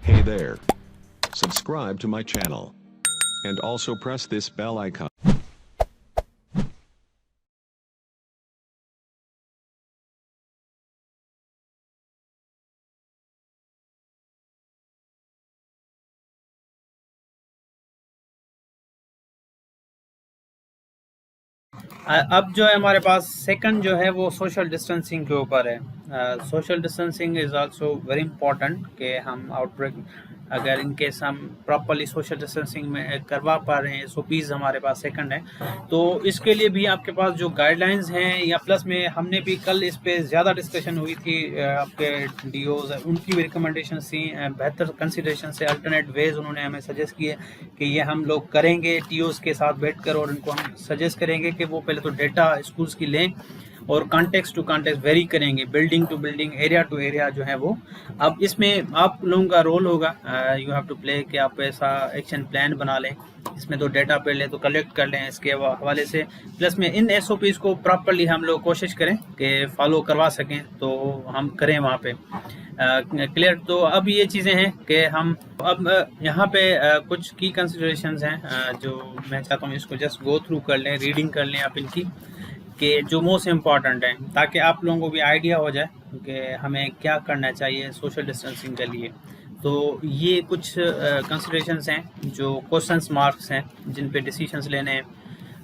Hey there. Subscribe to my channel. And also press this bell icon. अब जो है हमारे पास सेकंड जो है वो सोशल डिस्टेंसिंग के ऊपर है। Social distancing is also very important कि हम आउटब्रेक अगर इन केस हम प्रॉपरली सोशल डिस्टेंसिंग में करवा पा रहे हैं, एसओपीज़ हमारे पास सेकंड है, तो इसके लिए भी आपके पास जो गाइडलाइंस हैं या प्लस में हमने भी कल इस पे ज़्यादा डिस्कशन हुई थी, आपके डीओज उनकी भी रिकमेंडेशन थी, बेहतर कंसिडरेशन से अल्टरनेट वेज उन्होंने हमें सजेस्ट किए कि ये हम लोग करेंगे टीओज के साथ बैठकर, और उनको हम सजेस्ट करेंगे कि वो पहले तो डेटा स्कूल्स की लें और कॉन्टेक्स्ट टू कॉन्टेक्स्ट वेरी करेंगे, building to building, area to area जो है वो। अब इसमें आप लोगों का रोल होगा, यू हैव टू प्ले कि आप ऐसा एक्शन प्लान बना लें, इसमें तो डेटा पे लें तो कलेक्ट कर लें इसके हवाले से, प्लस में इन एसओपीज़ को प्रॉपरली हम लोग कोशिश करें कि फॉलो करवा सकें, तो हम करें वहाँ पे क्लियर। तो अब ये चीज़ें हैं कि हम अब यहाँ पे कुछ की कंसिडरेशंस हैं जो मैं चाहता हूँ इसको जस्ट गो थ्रू कर लें, रीडिंग कर लें आप इनकी, कि जो मोस्ट इम्पॉर्टेंट है, ताकि आप लोगों को भी आइडिया हो जाए कि हमें क्या करना चाहिए सोशल डिस्टेंसिंग के लिए। तो ये कुछ कंसिडरेशंस हैं जो क्वेश्चंस मार्क्स हैं जिन पे डिसीजंस लेने हैं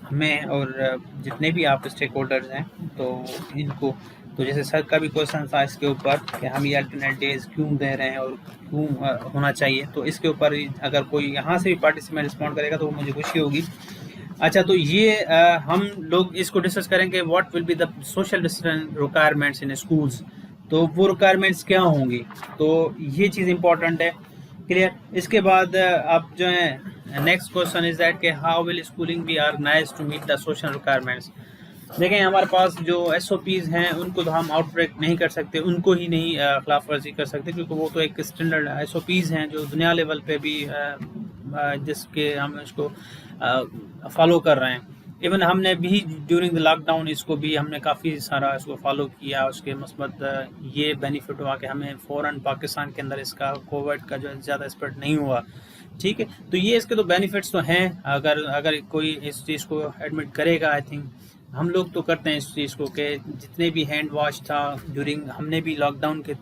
हमें, और जितने भी आप स्टेक होल्डर्स हैं तो इनको, तो जैसे सर का भी क्वेश्चन था इसके ऊपर कि हम ये अल्टरनेट डेज क्यों दे रहे हैं और क्यों होना चाहिए, तो इसके ऊपर अगर कोई यहाँ से भी पार्टिसिपेंट रिस्पॉन्ड करेगा तो मुझे खुशी होगी। अच्छा, तो ये हम लोग इसको डिस्कस करेंगे what will be the social distance requirements in schools, तो वो रिक्वायरमेंट्स क्या होंगी, तो ये चीज़ इंपॉर्टेंट है, क्लियर। इसके बाद आप जो है नेक्स्ट क्वेश्चन इज दैट कि how will schooling be organized to meet the social requirements. देखें हमारे पास जो एसओपीज़ हैं उनको तो हम आउटब्रेक नहीं कर सकते, उनको ही नहीं खिलाफ वर्जी कर सकते, क्योंकि वो तो एक स्टैंडर्ड एसओपीज़ हैं जो दुनिया लेवल पे भी जिसके हम इसको फॉलो कर रहे हैं। इवन हमने भी ड्यूरिंग द लॉकडाउन इसको भी हमने काफ़ी सारा इसको फॉलो किया, उसके मस्बत ये बेनिफिट हुआ कि हमें फ़ौरन पाकिस्तान के अंदर इसका कोविड का जो ज़्यादा स्प्रेड नहीं हुआ, ठीक है। तो ये इसके तो बेनिफिट्स तो हैं, अगर कोई इस चीज़ को एडमिट करेगा, आई थिंक हम लोग तो करते हैं इस चीज़ को, कि जितने भी हैंड वॉश था ड्यूरिंग, हमने भी लॉकडाउन के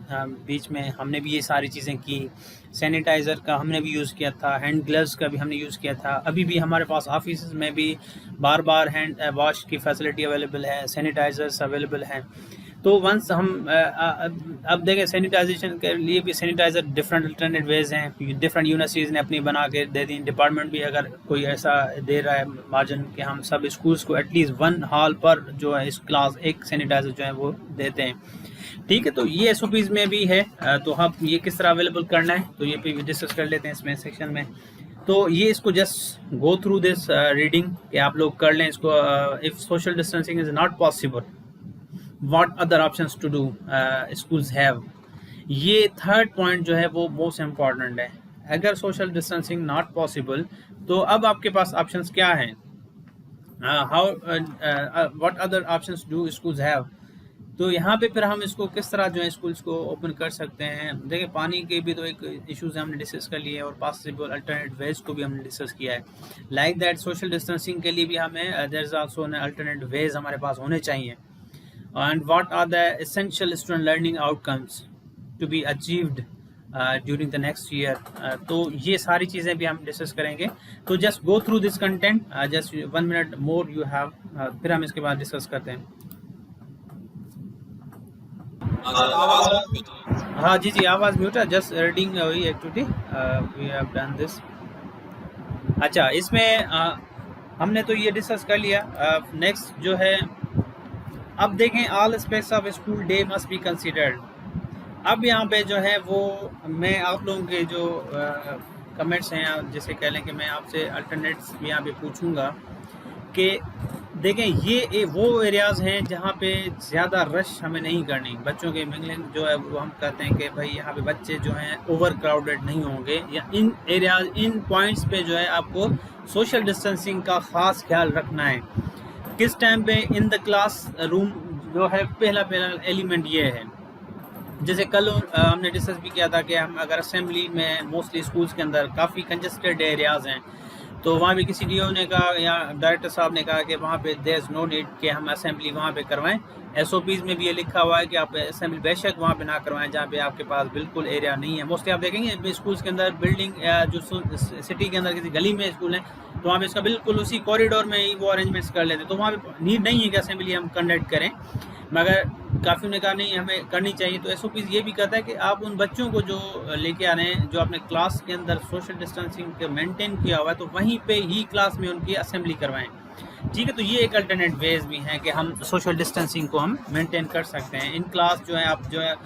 बीच में हमने भी ये सारी चीज़ें की, सैनिटाइज़र का हमने भी यूज़ किया था, हैंड ग्लव्स का भी हमने यूज़ किया था, अभी भी हमारे पास ऑफिस में भी बार बार हैंड वॉश की फैसिलिटी अवेलेबल है, सैनिटाइज़र्स अवेलेबल हैं। तो वंस हम अब देखें सैनिटाइजेशन के लिए भी सैनिटाइज़र डिफरेंट अल्टरनेट वेज हैं, डिफरेंट यूनिवर्सिटीज़ ने अपनी बना के दे दी, डिपार्टमेंट भी अगर कोई ऐसा दे रहा है मार्जिन कि हम सब स्कूल्स को एटलीस्ट वन हॉल पर जो है इस क्लास एक सैनिटाइज़र जो है वो देते हैं, ठीक है। तो ये एसओपीज़ में भी है, तो हम ये किस तरह अवेलेबल करना है तो ये भी डिस्कस कर लेते हैं इसमें सेक्शन में। तो ये इसको just go through this reading कि आप लोग कर लें इसको। If social distancing is not possible, what other options to do schools have, ये थर्ड पॉइंट जो है वो मोस्ट इम्पॉर्टेंट है। अगर सोशल डिस्टेंसिंग नॉट पॉसिबल तो अब आपके पास ऑप्शंस क्या हैं, how what other options do schools have. तो यहाँ पे फिर हम इसको किस तरह जो है स्कूल्स को ओपन कर सकते हैं। देखिए पानी के भी तो एक इश्यूज हमने डिस्कस कर लिए, और पॉसिबल अल्टरनेट वेज को भी हमने डिस्कस किया है। लाइक दैट सोशल डिस्टेंसिंग के लिए भी हमें there is also an alternate ways हमारे पास होने चाहिए। And what are the essential student learning outcomes to be achieved during the next year, तो ये सारी चीज़ें भी हम डिस्कस करेंगे। तो just go through this content, just 1 minute more you have, फिर हम इसके बाद डिस्कस करते हैं। हाँ जी जी, आवाज़ म्यूट है, जस्ट रीडिंग हुई activity, we have done this. अच्छा, इसमें हमने तो ये डिस्कस कर लिया। नेक्स्ट जो है, अब देखें all aspects of school day must be considered. अब यहाँ पे जो है वो मैं आप लोगों के जो कमेंट्स हैं, जैसे कह लें कि मैं आपसे अल्टरनेट्स भी यहाँ पे पूछूंगा कि देखें ये वो एरियाज़ हैं जहाँ पे ज़्यादा रश हमें नहीं करनी, बच्चों के मिंगलिंग जो है वो हम कहते हैं कि भाई यहाँ पे बच्चे जो हैं ओवर क्राउडेड नहीं होंगे, या इन एरियाज इन पॉइंट्स पे जो है आपको सोशल डिस्टेंसिंग का ख़ास ख्याल रखना है। किस टाइम पे इन द क्लास रूम जो है पहला एलिमेंट ये है जैसे कल हमने डिस्कस भी किया था कि हम अगर असेंबली में मोस्टली स्कूल्स के अंदर काफ़ी कंजस्टेड एरियाज़ हैं, तो वहाँ भी किसी डीओ ने कहा या डायरेक्टर साहब ने कहा कि वहाँ पे देयर इज़ नो नीड कि हम असेंबली वहाँ पे करवाएं। एसओपीज़ में भी ये लिखा हुआ है कि आप असेंबली बेशक वहाँ पे ना करवाएं जहाँ पे आपके पास बिल्कुल एरिया नहीं है। मोस्टली आप देखेंगे स्कूल्स के अंदर बिल्डिंग जो सिटी के अंदर किसी गली में स्कूल है, तो वहाँ पे इसका बिल्कुल उसी कॉरिडोर में ही वो अरेंजमेंट्स कर लेते हैं, तो वहाँ पे नीड नहीं है कि असेंबली हम कंडक्ट करें। मगर काफ़ी ने कहा नहीं हमें करनी चाहिए, तो एसओपी ये भी कहता है कि आप उन बच्चों को जो लेके आ रहे हैं, जो अपने क्लास के अंदर सोशल डिस्टेंसिंग मेंटेन किया हुआ है, तो वहीं पे ही क्लास में उनकी असेंबली करवाएं। ठीक है, तो ये एक अल्टरनेट वेज भी हैं कि हम सोशल डिस्टेंसिंग को हम मेंटेन कर सकते हैं। इन क्लास जो है आप जो है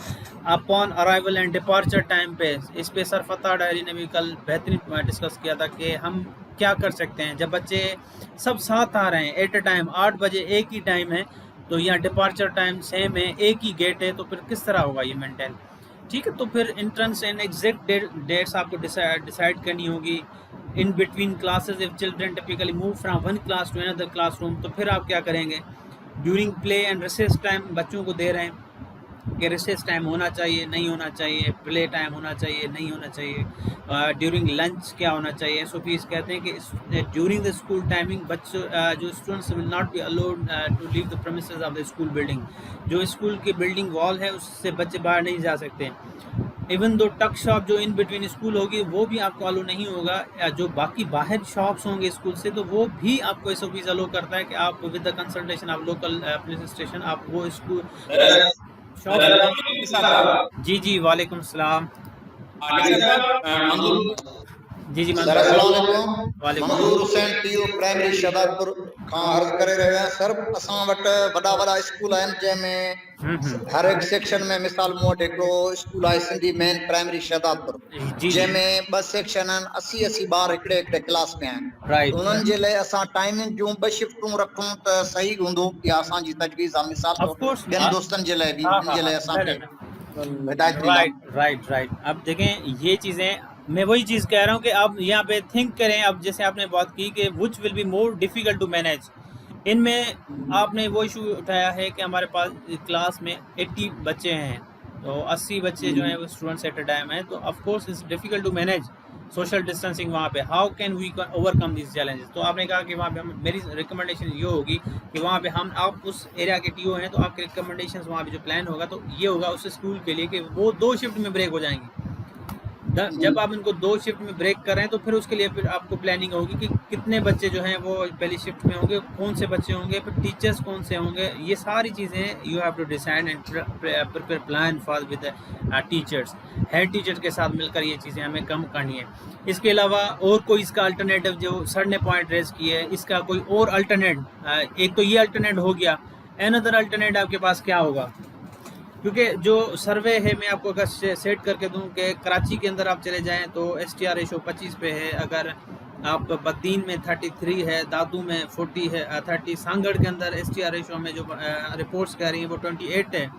upon arrival and departure time पे, इस पे सरफता डायरी ने भी कल बेहतरीन डिस्कस किया था कि हम क्या कर सकते हैं जब बच्चे सब साथ आ रहे हैं एट अ टाइम, 8 बजे एक ही टाइम है, तो यहाँ डिपार्चर टाइम सेम है, एक ही गेट है, तो फिर किस तरह होगा ये मेंटेन। ठीक है, तो फिर एंट्रेंस एंड एग्जैक्ट डेट्स आपको डिसाइड करनी होगी। In between classes if children typically move from one class to another classroom, तो फिर आप क्या करेंगे। During play and recess time बच्चों को दे रहे हैं कि रिसेस टाइम होना चाहिए, नहीं होना चाहिए, प्ले टाइम होना चाहिए, नहीं होना चाहिए, ड्यूरिंग लंच क्या होना चाहिए। एसओपीज कहते हैं कि ड्यूरिंग द स्कूल टाइमिंग बच्चों जो students will not be allowed to leave the premises of the school building, जो स्कूल की बिल्डिंग वॉल है उससे बच्चे बाहर नहीं जा सकते। इवन दो टक शॉप जो इन बिटवीन स्कूल होगी वो भी आपको अलो नहीं होगा, या जो बाकी बाहर शॉप्स होंगे स्कूल से, तो वो भी आपको एसओपीज अलो करता है कि आप with the consultation of local police station आप वो स्कूल शॉप। जी जी, वालेकुम सलाम। जी जी सर मंजूर। अस्सलाम वालेकुम। वालेकुम। मंजूर हुसैन पीओ प्राइमरी शहदादपुर खां अर्ज करे रहियो आहियां। सर असां वटि वॾा वॾा स्कूल आहिनि जंहिंमें हर हिकु सेक्शन में, मिसाल मूं वटि हिकिड़ो स्कूल आहे सिंधी मेन प्राइमरी शहदादपुर, जी जी जंहिंमें 2 सेक्शन आहिनि, 80 ॿार हिकिड़े हिकिड़े क्लास में आहिनि। राइट उन्हनि जे लाइ असां टाइमिंग जूं 2 शिफ्टूं रखूं त सही हूंदो, इहा असांजी तजवीज़ आहे। मिसाल ऑफ तौर कोर्स। ॿियनि दोस्तनि जे लाइ बि, हाँ उन्हनि हाँ जे हाँ, लाइ असांखे हिदायत ॾींदा। Right right right. अब देखें ये चीज़ें, मैं वही चीज़ कह रहा हूँ कि आप यहाँ पे थिंक करें। अब जैसे आपने बात की कि which will be more difficult to manage, इनमें आपने वो इशू उठाया है कि हमारे पास क्लास में 80 बच्चे हैं, तो 80 बच्चे जो हैं वो स्टूडेंट्स एट अ टाइम हैं, तो of course it's difficult to manage social distancing वहाँ पे। How can we overcome this challenges. तो आपने कहा कि वहाँ पे हम, मेरी रिकमेंडेशन ये होगी कि वहाँ पे हम, आप उस एरिया के टीओ हैं, तो आपके रिकमेंडेशन वहाँ पे जो प्लान होगा तो ये होगा उस स्कूल के लिए कि वो 2 शिफ्ट में ब्रेक हो जाएंगे। जब आप इनको 2 शिफ्ट में ब्रेक कर रहे हैं, तो फिर उसके लिए फिर आपको प्लानिंग होगी कि कितने बच्चे जो हैं वो पहली शिफ्ट में होंगे, कौन से बच्चे होंगे, फिर टीचर्स कौन से होंगे, ये सारी चीज़ें you have to decide and prepare plan for with teachers. Head teacher के साथ मिलकर ये चीज़ें हमें कम करनी है। इसके अलावा और कोई इसका अल्टरनेटिव जो सर ने पॉइंट रेज किया है, इसका कोई और अल्टरनेट, एक तो ये अल्टरनेट हो गया, अनदर अल्टरनेट आपके पास क्या होगा। क्योंकि जो सर्वे है, मैं आपको अगर सेट करके दूं कि कराची के अंदर आप चले जाएं तो STR रेशो 25 पे है, अगर आप बद्दीन में 33 है, दादू में 40 है, 30, सांगड़ के अंदर STR रेशो में जो रिपोर्ट्स कह रही हैं वो 28 है,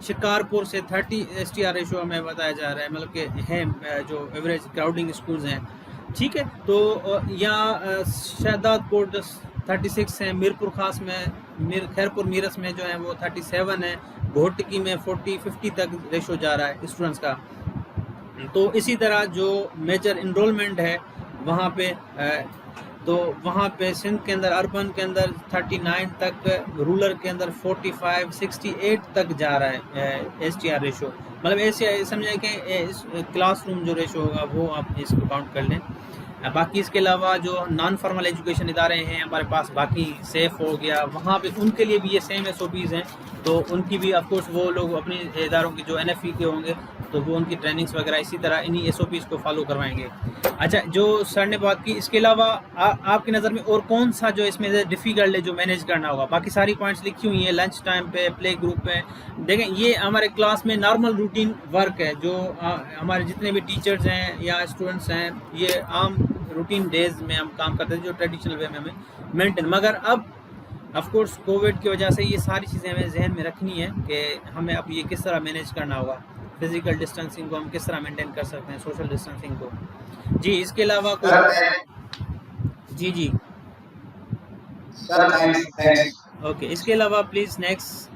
शिकारपुर से 30 STR रेशो हमें बताया जा रहा है, मतलब कि है जो एवरेज क्राउडिंग स्कूल्स हैं। ठीक है, तो यहाँ शहदादपुर 36 है, मीरपुर खास में, खैरपुर मीरस में जो है वो 37 है, घोटकी में 40-50 तक रेशो जा रहा है स्टूडेंट्स का। तो इसी तरह जो मेजर इनरोलमेंट है वहाँ पे तो वहाँ पे सिंध के अंदर, अर्बन के अंदर 39 तक, रूरल के अंदर 45, 68 तक जा रहा है STR रेशो। मतलब ऐसे समझें कि क्लासरूम जो रेशो होगा वो आप इसको काउंट कर लें। बाकी इसके अलावा जो नॉन फॉर्मल एजुकेशन इदारे हैं हमारे पास, बाकी सेफ हो गया, वहाँ पे उनके लिए भी ये सेम SOPs हैं, तो उनकी भी ऑफ कोर्स वो लोग अपने इदारों के जो NFE के होंगे तो वो उनकी ट्रेनिंग्स वगैरह इसी तरह इन्हीं SOPs को फॉलो करवाएंगे। अच्छा, जो सर ने बात की, इसके अलावा आपकी नज़र में और कौन सा जो इसमें डिफ़िकल्ट है जो मैनेज करना होगा। बाकी सारी पॉइंट्स लिखी हुई हैं, लंच टाइम पे, प्ले ग्रुप पे। देखें, ये हमारे क्लास में नॉर्मल रूटीन वर्क है, जो हमारे जितने भी टीचर्स हैं या स्टूडेंट्स हैं, ये आम रूटीन डेज में हम काम करते थे जो ट्रेडिशनल वे में हमें मेंटेन। मगर अब ऑफ कोर्स कोविड की वजह से ये सारी चीज़ें हमें जहन में रखनी है कि हमें अब ये किस तरह मैनेज करना होगा, फिजिकल डिस्टेंसिंग को हम किस तरह मेंटेन कर सकते हैं, सोशल डिस्टेंसिंग को। जी, इसके अलावा जी जी सर थैंक्स। ओके, इसके अलावा प्लीज़ नेक्स्ट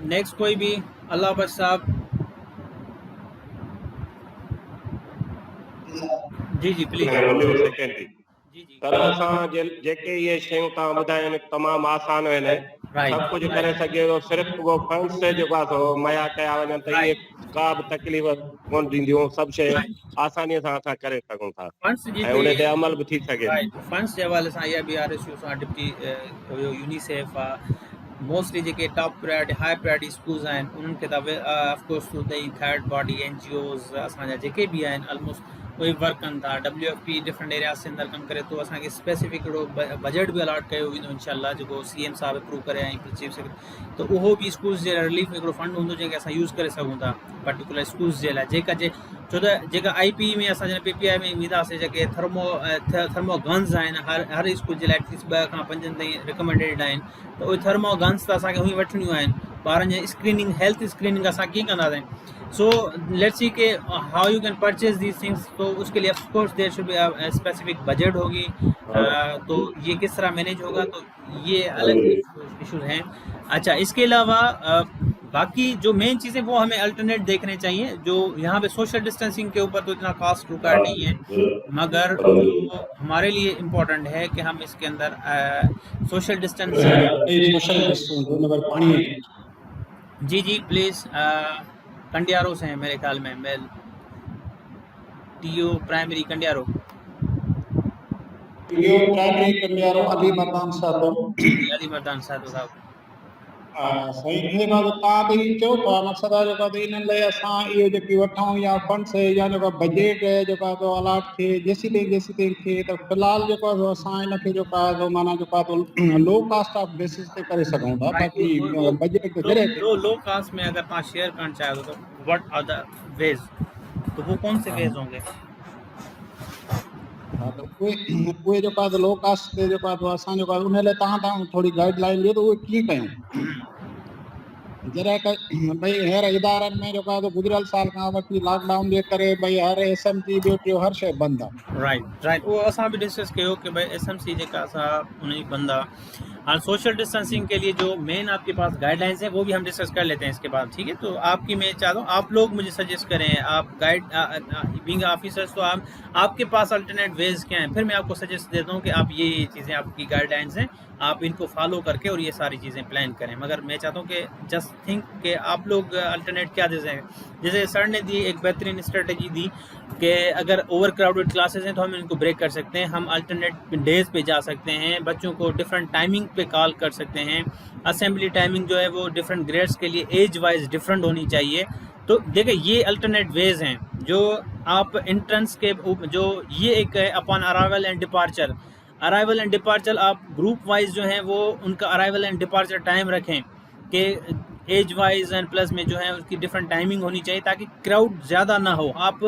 नेक्स्ट कोई भी? अल्लाह हाफ़िज़ साहब। जी जी प्लीज। only a second थी। जी जी पर असां जेके ये शयूं तव्हां ॿुधायूं आहिनि तमामु आसान आहिनि, सभु कुझु करे सघे थो, सिर्फ़ु उहो फंड्स जेको आहे सो मुहैया कया वञनि त इहे का बि तकलीफ़ कोन थींदियूं, सभु शयूं आसानीअ सां असां करे सघूं था फंड्स जी ऐं उन ते अमल बि थी सघे। फंड्स जे हवाले सां इहा बी आर एस यू सां डिप्टी यूनिसेफ मोस्टली जेके top priority high priority schools आहिनि उन्हनि खे त ऑफकोर्स ॾेई थर्ड बॉडी NGOs असांजा जेके बि आहिनि ऑलमोस्ट उहे वर्क कनि था। WFP डिफरेंट एरियाज़ जे अंदरि कमु करे थो। असांखे स्पेसिफिक हिकिड़ो बजट बि अलॉट कयो वेंदो इंशाल्लाह, जेको CM साहब अप्रूव करे ऐं चीफ सेक्रेटरी, त उहो बि स्कूल्स जे रिलीफ हिकिड़ो फंड हूंदो जंहिंखे असां यूज़ करे सघूं था पर्टिकुलर स्कूल्स जे लाइ। छो त जेका IPE में असां जॾहिं PPI में वेंदासीं, जेके थर्मो गन्स आहिनि हर स्कूल जे लाइ एटलीस्ट 2 खां 5 ताईं रिकमेंडेड आहिनि, त उहे थर्मो गन्स त असांखे हुई वठणियूं आहिनि। ॿारनि जे स्क्रीनिंग हेल्थ स्क्रीनिंग असां कीअं कंदासीं? सो लेट्स सी के how you can purchase these things. तो उसके लिए of course there should be specific budget होगी, तो ये किस तरह मैनेज होगा, तो ये अलग इशूज़ हैं। अच्छा, इसके अलावा बाकी जो मेन चीज़ें वो हमें अल्टरनेट देखने चाहिए। जो यहाँ पे सोशल डिस्टेंसिंग के ऊपर तो इतना खास रिक्वायर्ड नहीं है, मगर जो हमारे लिए इम्पोर्टेंट है कि हम इसके अंदर सोशल डिस्टेंसिंग। जी जी प्लीज़। कंडियारो से हैं मेरे ख्याल में, male TU primary Kandiaro. Primary Kandiaro Ali Mardan साहब। जी जी अली मर्दान साहब। सही इन खां तव्हां त ही चओ था मक़सदु आहे जेको त इन लाइ असां इहो जेकी वठूं या फंड्स या जेको बजट जेको आहे तो अलॉट थिए जेसीं ताईं थिए, त फ़िलहाल जेको आहे असां इनखे जेको आहे तो माना जेको आहे तो लो कास्ट ऑफ बेसिस ते करे सघूं था। बाक़ी बजट जॾहिं लो कास्ट में अगर तव्हां शेयर करणु चाहियो तो व्हाट आर द वेज, तो वो कौन से वेज होंगे? उहे जेको आहे लो कास्ट ते जेको आहे तो असां जेको आहे उन लाइ तव्हां थोरी गाइडलाइन ॾियो त उहे कीअं कयूं। जॾहिं भई हींअर इदारनि में जेको आहे तो गुज़िरियल साल खां वठी लॉकडाउन जे करे भई हर SMC ॿियो हर शइ बंदि आहे। राइट उहो असां बि डिस्कस कयो कि भाई SMC जेका असां उन जी बंदि आहे। हाँ, सोशल डिस्टेंसिंग के लिए जो मेन आपके पास गाइडलाइंस हैं वो भी हम डिस्कस कर लेते हैं इसके बाद, ठीक है? तो आपकी मैं चाहता हूँ आप लोग मुझे सजेस्ट करें, आप गाइड बीइंग ऑफिसर्स, तो आपके पास अल्टरनेट वेज क्या हैं, फिर मैं आपको सजेस्ट देता हूँ कि आप ये चीज़ें आपकी गाइडलाइंस हैं, आप इनको फॉलो करके और ये सारी चीज़ें प्लान करें। मगर मैं चाहता हूँ कि जस्ट थिंक कि आप लोग अल्टरनेट क्या दे सकें। जैसे सर ने दी एक बेहतरीन स्ट्रेटजी दी कि अगर ओवर क्राउडेड क्लासेस हैं तो हम इनको ब्रेक कर सकते हैं, हम अल्टरनेट डेज पे जा सकते हैं, बच्चों को डिफरेंट टाइमिंग पे कॉल कर सकते हैं। असेंबली टाइमिंग जो है वो डिफरेंट ग्रेड्स के लिए एज वाइज डिफरेंट होनी चाहिए। तो देखिए ये अल्टरनेट वेज हैं जो आप एंट्रेंस के जो ये एक है अपॉन अराइवल एंड डिपार्चर आप ग्रुप वाइज जो है वो उनका अराइवल एंड डिपार्चर टाइम रखें कि एज वाइज एंड प्लस में जो है उसकी डिफरेंट टाइमिंग होनी चाहिए ताकि क्राउड ज़्यादा ना हो। आप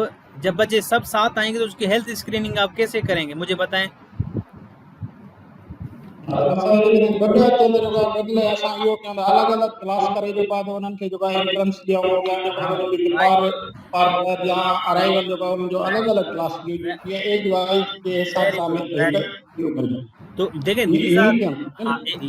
जब बच्चे सब साथ आएंगे तो उसकी हेल्थ स्क्रीनिंग आप कैसे करेंगे, मुझे बताएं। अलग क्लास करे जेको आहे उन्हनि खे जेको आहे एंट्रेंस ॾियूं या अराइवल जेको आहे उनजो अलॻि क्लास ॾियूं या एज वाइज के हिसाब सां। तो देखें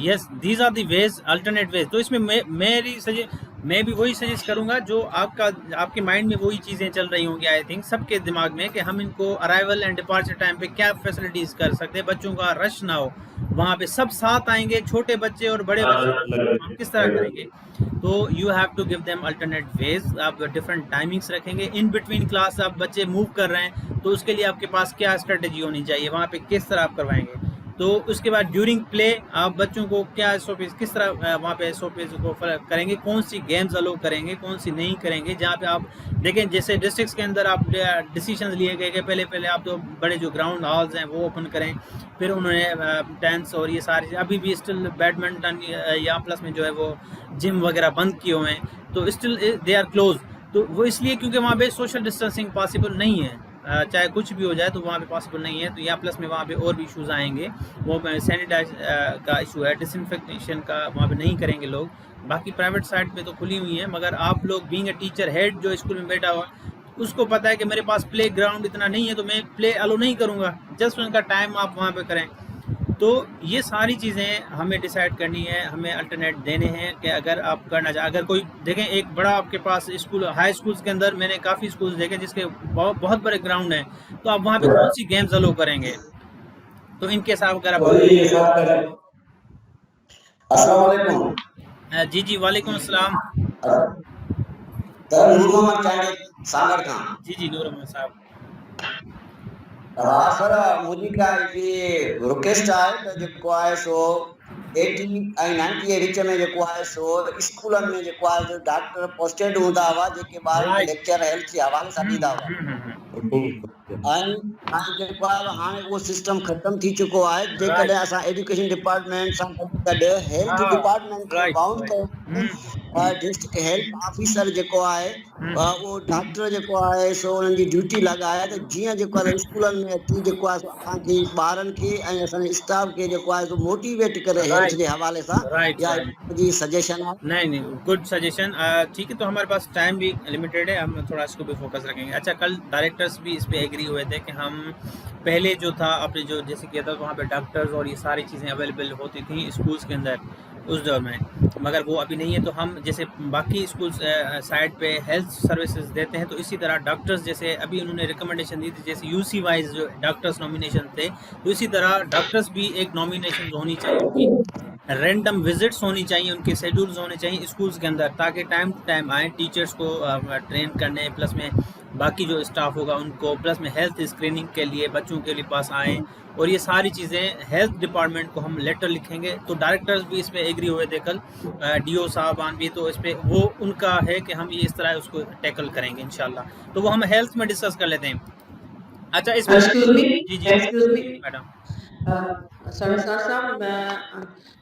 yes these are the ways alternate ways. तो इसमें मैं भी वही सजेस्ट करूंगा जो आपके माइंड में वही चीज़ें चल रही होंगी आई थिंक सबके दिमाग में कि हम इनको अराइवल एंड डिपार्चर टाइम पे क्या फैसिलिटीज़ कर सकते हैं, बच्चों का रश ना हो, वहाँ पे सब साथ आएंगे, छोटे बच्चे और बड़े बच्चे, हम किस तरह करेंगे। तो you have to give them alternate ways. आप डिफरेंट टाइमिंग्स रखेंगे, इन बिटवीन क्लास आप बच्चे मूव कर रहे हैं तो उसके लिए आपके पास क्या स्ट्रेटजी होनी चाहिए, वहाँ पे किस तरह आप करवाएंगे। तो उसके बाद ड्यूरिंग प्ले आप बच्चों को क्या SOPs किस तरह वहाँ पे SOPs को करेंगे, कौन सी गेम्स अलो करेंगे, कौन सी नहीं करेंगे। जहाँ पे आप देखें जैसे डिस्ट्रिक्ट्स के अंदर आप डिसीजंस लिए गए कि पहले आप तो बड़े जो ग्राउंड हॉल्स हैं वो ओपन करें, फिर उन्होंने टेंस और ये सारी अभी भी स्टिल बैडमिंटन या प्लस में जो है वो जिम वगैरह बंद किए हुए हैं, तो स्टिल दे आर क्लोज। तो वो इसलिए क्योंकि वहाँ पे सोशल डिस्टेंसिंग पॉसिबल नहीं है, चाहे कुछ भी हो जाए तो वहाँ पे पॉसिबल नहीं है। तो या प्लस में वहाँ पे और भी इशूज़ आएंगे, वो सैनिटाइज का इशू है, डिसइंफेक्शन का वहाँ पे नहीं करेंगे लोग। बाकी प्राइवेट साइड पे तो खुली हुई है, मगर आप लोग बीइंग अ टीचर हेड जो स्कूल में बैठा हुआ उसको पता है कि मेरे पास प्ले ग्राउंड इतना नहीं है तो मैं प्ले अलो नहीं करूँगा, जस्ट उनका टाइम आप वहाँ पे करें। तो ये सारी चीज़ें हमें डिसाइड करनी है, हमें अल्टरनेट देने हैं कि अगर आप करना चाहें, अगर कोई देखें एक बड़ा आपके पास स्कूल, हाई स्कूल्स के अंदर मैंने काफ़ी स्कूल्स देखे जिसके बहुत बड़े ग्राउंड हैं, तो आप वहाँ पे कौन सी गेम्स अलो करेंगे? तो इनके साथ अगर आप अस्सलाम वालेकुम। जी जी वालेकुम अस्सलाम। सर नूर मोहम्मद चांडी सागर खां। जी नूर मोहम्मद साहब। हाँ सर मुझी का ये रिक्वेस्ट आहे त जेको आहे सो 80 ऐं 90 जे विच में जेको आहे सो स्कूलनि में जेको आहे जो डॉक्टर पोस्टेड हूंदा हुआ जेके ॿार खे लेक्चर हेल्थ जे हवाले सां ॾींदा हुआ ऐं जेको आहे हाणे उहो सिस्टम ख़तम थी चुको आहे। जेकॾहिं असां एजुकेशन डिपार्टमेंट सां गॾु हेल्थ डिपार्टमेंट खे बाउंड कयूं डिस्ट्रिक्ट हेल्थ ऑफिसर जेको आहे उहो डॉक्टर जेको आहे सो उन्हनि जी ड्यूटी लॻाए त जीअं जेको आहे स्कूलनि में अची जेको आहे असांखे ॿारनि खे ऐं असांजे स्टाफ खे जेको आहे सो मोटिवेट करे हेल्थ के हवाले से या जी सजेशन है। नहीं गुड सजेशन। ठीक है, तो हमारे पास टाइम भी लिमिटेड है, हम थोड़ा इसको भी फोकस रखेंगे। अच्छा, कल डायरेक्टर्स भी इस पे एग्री हुए थे कि हम पहले जो था आपने जो जैसे किया था वहाँ पे डॉक्टर्स और ये सारी चीज़ें अवेलेबल होती थी स्कूल्स के अंदर उस दौर में, मगर वो अभी नहीं है। तो हम जैसे बाकी स्कूल्स साइड पे हेल्थ सर्विसेज देते हैं, तो इसी तरह डॉक्टर्स जैसे अभी उन्होंने रिकमेंडेशन दी थी जैसे यूसी वाइज जो डॉक्टर्स नॉमिनेशन थे, तो इसी तरह डॉक्टर्स भी एक नॉमिनेशन होनी चाहिए, उनकी रैंडम विजिट्स होनी चाहिए, उनके शेड्यूल्स होने चाहिए स्कूल्स के अंदर, ताकि टाइम टू टाइम आए टीचर्स को ट्रेन करने, प्लस में बाकी जो स्टाफ होगा उनको, प्लस में हेल्थ स्क्रीनिंग के लिए बच्चों के लिए पास आएँ। और ये सारी चीज़ें हेल्थ डिपार्टमेंट को हम लेटर लिखेंगे। तो डायरेक्टर्स भी इस पर एग्री हुए थे कल, डीओ साहबान भी, तो इस पर वो उनका है कि हम ये इस तरह उसको टैकल करेंगे इंशाल्लाह। तो वो हम हेल्थ में डिस्कस कर लेते हैं। अच्छा, इस जी madam.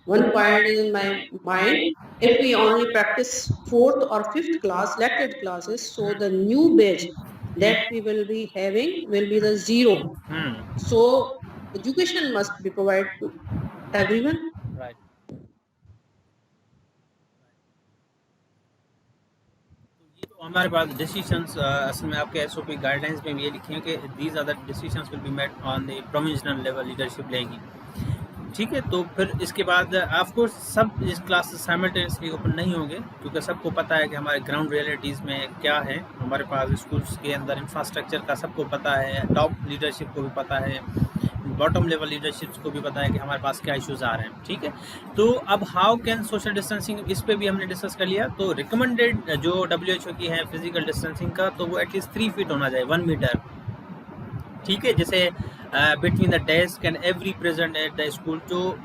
One point is in my mind. If we only practice 4th or 5th class, selected classes, so the new batch that we will be having will be the 0. So education must be provided to everyone. Right. तो हमारे पास decisions असल में आपके SOP guidelines में भी ये लिखे हैं कि these are the decisions will be made on the provisional level, leadership लेगी। ठीक है, तो फिर इसके बाद ऑफ कोर्स सब इस क्लासेस साइमल्टेनियसली ओपन नहीं होंगे, क्योंकि सबको पता है कि हमारे ग्राउंड रियलिटीज़ में क्या है। हमारे पास स्कूल्स के अंदर इंफ्रास्ट्रक्चर का सबको पता है, टॉप लीडरशिप को भी पता है, बॉटम लेवल लीडरशिप्स को भी पता है कि हमारे पास क्या इश्यूज़ आ रहे हैं। ठीक है, तो अब हाउ कैन सोशल डिस्टेंसिंग, इस पे भी हमने डिस्कस कर लिया। तो रिकमेंडेड जो WHO की है फिजिकल डिस्टेंसिंग का, तो वो एटलीस्ट 3 फीट होना चाहिए, 1 मीटर। ठीक है, जैसे between the desk and every present at the school, जो